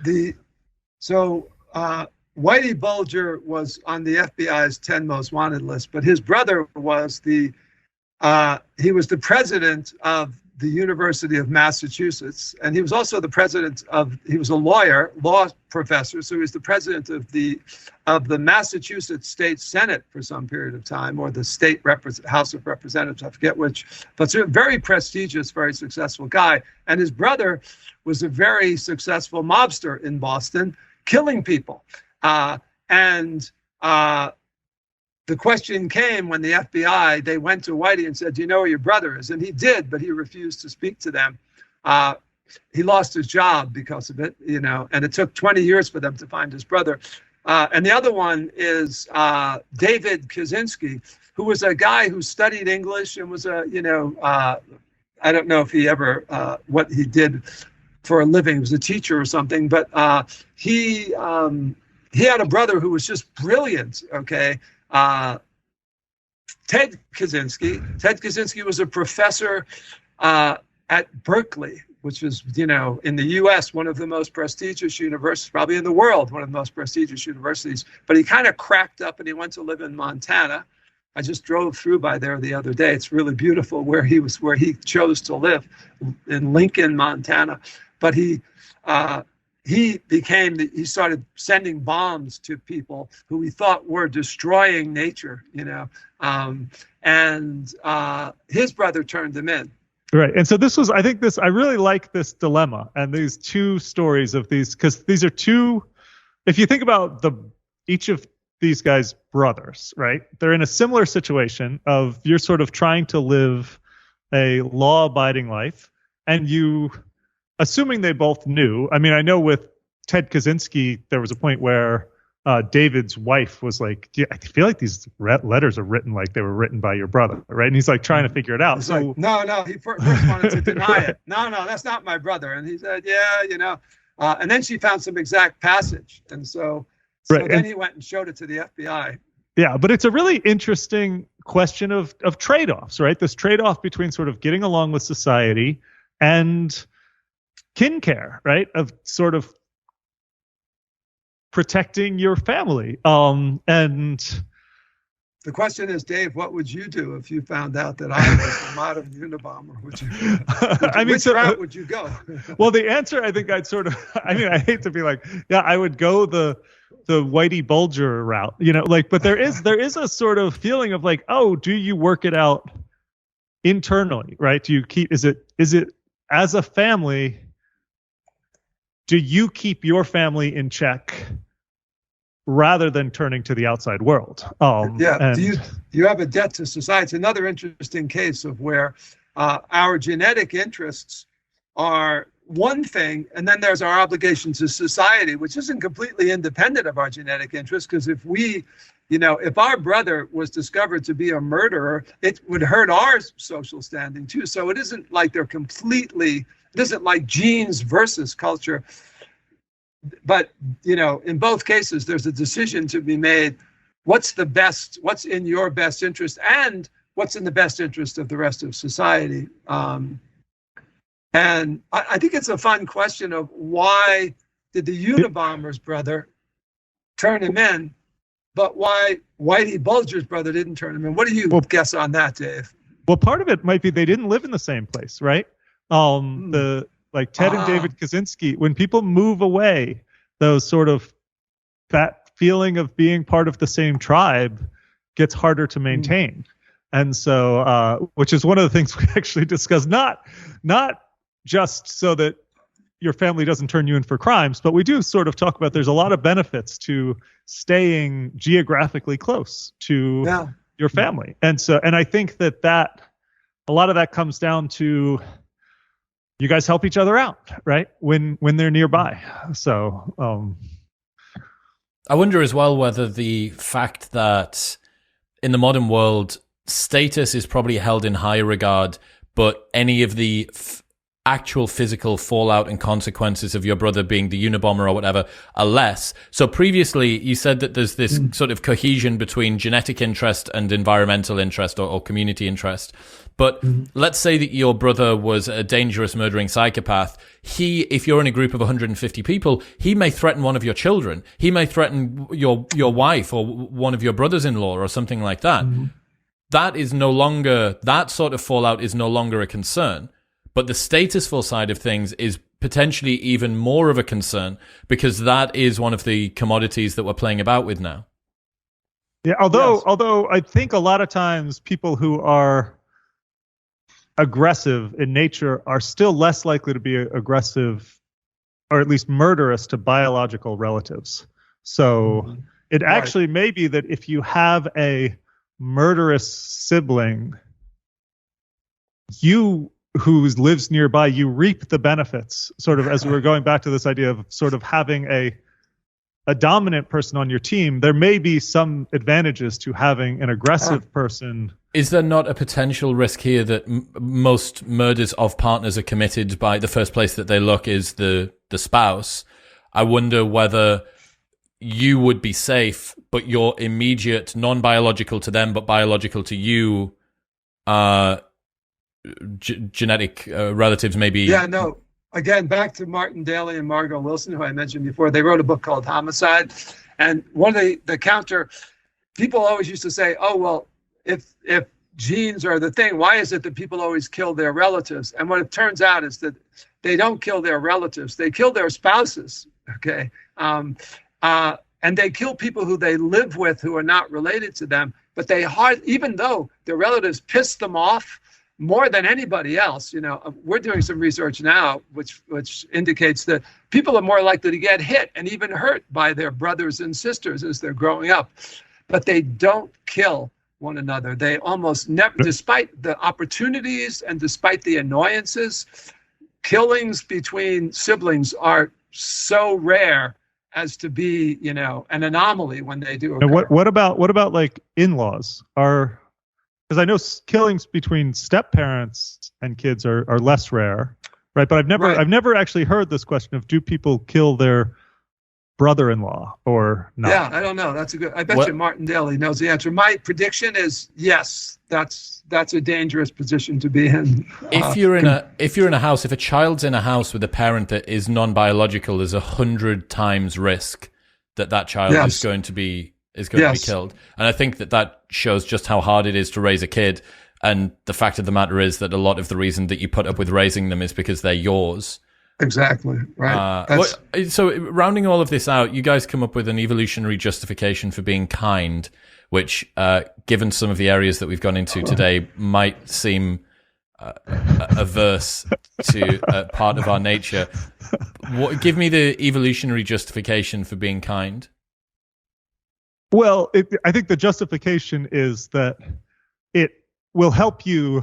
Whitey Bulger was on the FBI's 10 most wanted list, but his brother was he was the president of the University of Massachusetts, and he was also he was a law professor, so he was the president of the Massachusetts State Senate for some period of time, or the State House of Representatives, I forget which, but a very prestigious, very successful guy. And his brother was a very successful mobster in Boston, killing people. The question came when the FBI, they went to Whitey and said, do you know where your brother is? And he did, but he refused to speak to them. He lost his job because of it, and it took 20 years for them to find his brother. And the other one is David Kaczynski, who was a guy who studied English and was I don't know if he ever, what he did for a living. He was a teacher or something, but he had a brother who was just brilliant, okay? Ted Kaczynski was a professor at Berkeley, which was, in the U.S., one of the most prestigious universities, probably in the world, one of the most prestigious universities. But he kind of cracked up and he went to live in Montana. I just drove through by there the other day. It's really beautiful where he chose to live, in Lincoln, Montana. But he started sending bombs to people who he thought were destroying nature, and his brother turned him in. Right. And so I really like this dilemma and these two stories of these, because these are two, if you think about each of these guys' brothers, right? They're in a similar situation of you're sort of trying to live a law-abiding life, and assuming they both knew. I mean, I know with Ted Kaczynski, there was a point where David's wife was like, I feel like these letters are written like they were written by your brother, right? And he's like trying to figure it out. So like, no, he first wanted to deny it. No, that's not my brother. And he said, yeah, and then she found some exact passage. And so then he went and showed it to the FBI. Yeah, but it's a really interesting question of trade-offs, right? This trade-off between sort of getting along with society and kin care, right? Of sort of protecting your family. And the question is, Dave, what would you do if you found out that I was a modern Unabomber? Which route would you go? Well, the answer, I think I hate to be like, yeah, I would go the Whitey Bulger route, but there is a sort of feeling of like, oh, do you work it out internally, right? Do you is it as a family, do you keep your family in check rather than turning to the outside world? Do you have a debt to society? It's another interesting case of where our genetic interests are one thing, and then there's our obligation to society, which isn't completely independent of our genetic interests, because if our brother was discovered to be a murderer, it would hurt our social standing too. So it isn't like it isn't like genes versus culture. But, in both cases, there's a decision to be made. What's in your best interest, and what's in the best interest of the rest of society? And I think it's a fun question of why did the Unabomber's brother turn him in, but why Whitey Bulger's brother didn't turn him in? What do you guess on that, Dave? Well, part of it might be they didn't live in the same place, right? Like Ted and David Kaczynski, when people move away, that feeling of being part of the same tribe gets harder to maintain. And so, which is one of the things we actually discussed, not just so that your family doesn't turn you in for crimes, but we do sort of talk about there's a lot of benefits to staying geographically close to your family. And I think that a lot of that comes down to you guys help each other out, right? When they're nearby. So I wonder as well whether the fact that in the modern world, status is probably held in higher regard, but any of the actual physical fallout and consequences of your brother being the Unabomber or whatever are less. So previously you said that there's this sort of cohesion between genetic interest and environmental interest or community interest. But let's say that your brother was a dangerous murdering psychopath. If you're in a group of 150 people, he may threaten one of your children. He may threaten your wife or one of your brothers-in-law or something like that. That sort of fallout is no longer a concern. But the statusful side of things is potentially even more of a concern, because that is one of the commodities that we're playing about with now. Yeah, although I think a lot of times people who are aggressive in nature are still less likely to be aggressive, or at least murderous, to biological relatives. So it actually may be that if you have a murderous sibling, who lives nearby, you reap the benefits, sort of, as we were going back to this idea of sort of having a dominant person on your team. There may be some advantages to having an aggressive person. Is there not a potential risk here that most murders of partners are committed by the first place that they look is the spouse? I wonder whether you would be safe, but your immediate, non-biological to them, but biological to you, genetic relatives maybe. Yeah, no. Again, back to Martin Daly and Margot Wilson, who I mentioned before. They wrote a book called Homicide. And one of the counter, people always used to say, oh, well, if genes are the thing, why is it that people always kill their relatives? And what it turns out is that they don't kill their relatives. They kill their spouses, okay? And they kill people who they live with who are not related to them. But even though their relatives piss them off more than anybody else, we're doing some research now which indicates that people are more likely to get hit and even hurt by their brothers and sisters as they're growing up. But they don't kill one another. They almost never, despite the opportunities and despite the annoyances, killings between siblings are so rare as to be, an anomaly when they do occur. And what about like in-laws? Because I know killings between step parents and kids are less rare, right? But I've never actually heard this question of, do people kill their brother-in-law or not? Yeah, I don't know. That's I bet you Martin Daly knows the answer. My prediction is yes. That's a dangerous position to be in. If you're in a house, if a child's in a house with a parent that is non-biological, there's 100 times risk that child is going to be killed. And I think that shows just how hard it is to raise a kid. And the fact of the matter is that a lot of the reason that you put up with raising them is because they're yours. Exactly. Right. So rounding all of this out, you guys come up with an evolutionary justification for being kind, which, given some of the areas that we've gone into today, might seem averse to part of our nature. Give me the evolutionary justification for being kind. Well, I think the justification is that it will help you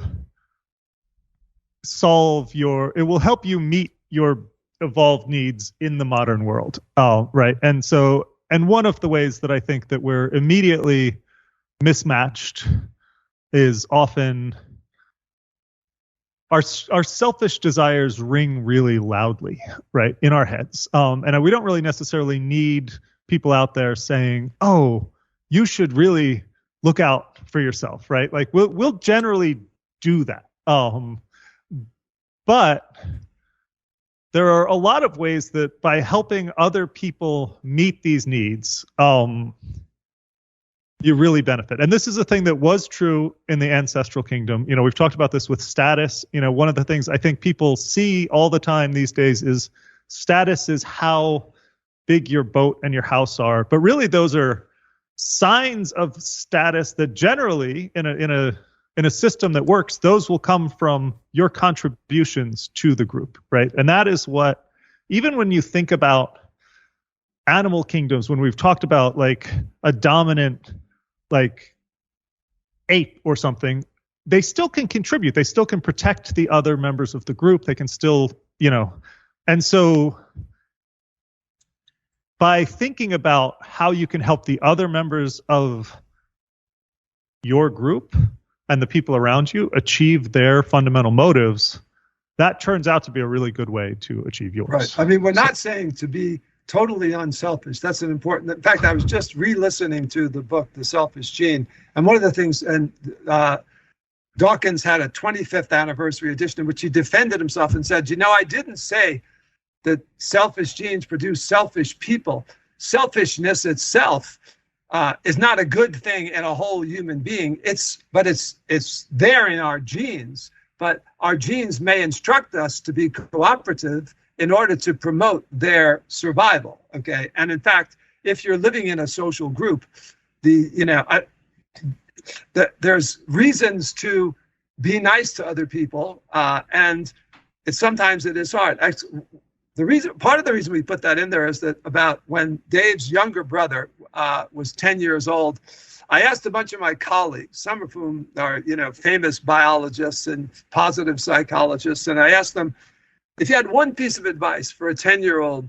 it will help you meet your evolved needs in the modern world. Right. And one of the ways that I think that we're immediately mismatched is often our selfish desires ring really loudly, right, in our heads. And we don't really necessarily need people out there saying, "Oh, you should really look out for yourself," right? Like we'll generally do that. But there are a lot of ways that by helping other people meet these needs, you really benefit. And this is a thing that was true in the ancestral kingdom. We've talked about this with status. One of the things I think people see all the time these days is status is how big your boat and your house are. But really, those are signs of status that generally in a system that works, those will come from your contributions to the group, right? And that is what, even when you think about animal kingdoms, when we've talked about like a dominant like ape or something, they still can contribute. They still can protect the other members of the group. They can still, and so by thinking about how you can help the other members of your group and the people around you achieve their fundamental motives, that turns out to be a really good way to achieve yours. Right. I mean, we're not saying to be totally unselfish. That's an important. In fact, I was just re-listening to the book, The Selfish Gene, and one of the things, and Dawkins had a 25th anniversary edition in which he defended himself and said, I didn't say that selfish genes produce selfish people. Selfishness itself is not a good thing in a whole human being. It's there in our genes, but our genes may instruct us to be cooperative in order to promote their survival. Okay, and in fact, if you're living in a social group, there's reasons to be nice to other people, and sometimes it is hard. Part of the reason we put that in there is that about when Dave's younger brother was 10 years old, I asked a bunch of my colleagues, some of whom are, famous biologists and positive psychologists, and I asked them, if you had one piece of advice for a 10-year-old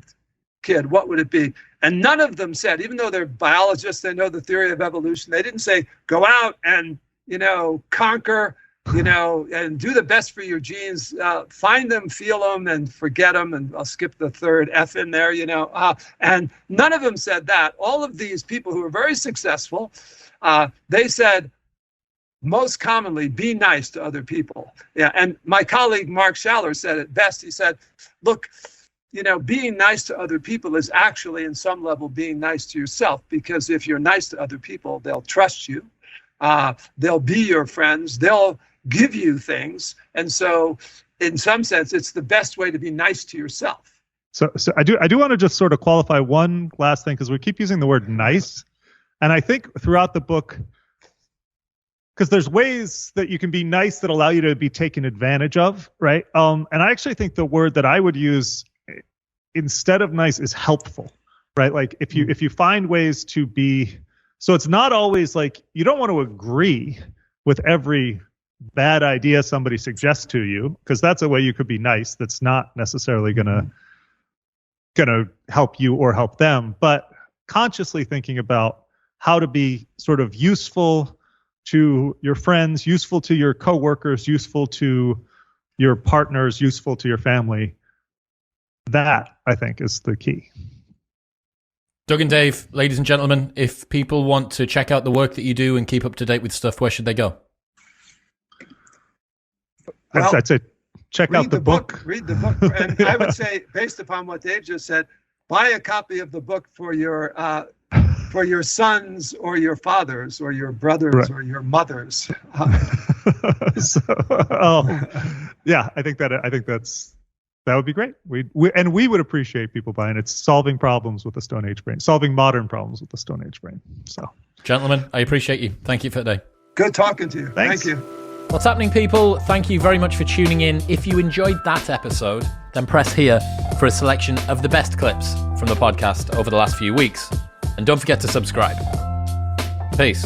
kid, what would it be? And none of them said, even though they're biologists, they know the theory of evolution, they didn't say, go out and, conquer, and do the best for your genes, find them, feel them, and forget them. And I'll skip the third F in there, and none of them said that. All of these people who were very successful, they said, most commonly, be nice to other people. Yeah, and my colleague Mark Schaller said it best. He said, look, being nice to other people is actually, in some level, being nice to yourself, because if you're nice to other people, they'll trust you. They'll be your friends. They'll give you things. And so, in some sense, it's the best way to be nice to yourself. So I do want to just sort of qualify one last thing, because we keep using the word nice. And I think throughout the book, because there's ways that you can be nice that allow you to be taken advantage of, right? And I actually think the word that I would use instead of nice is helpful, right? Like if you find ways to be, so it's not always like, you don't want to agree with every bad idea somebody suggests to you, because that's a way you could be nice that's not necessarily going to going to help you or help them, but consciously thinking about how to be sort of useful to your friends, useful to your coworkers, useful to your partners, useful to your family. That, I think, is the key. Doug and Dave, ladies and gentlemen, if people want to check out the work that you do and keep up to date with stuff, where should they go? Well, I'd say check out the book. Read the book. And I would say, based upon what Dave just said, buy a copy of the book for your sons or your fathers or your brothers or your mothers. Yeah, I think that would be great. We would appreciate people buying it. It's solving problems with the Stone Age brain, solving modern problems with the Stone Age brain. So, gentlemen, I appreciate you. Thank you for today. Good talking to you. Thanks. Thank you. What's happening, people? Thank you very much for tuning in. If you enjoyed that episode, then press here for a selection of the best clips from the podcast over the last few weeks. And don't forget to subscribe. Peace.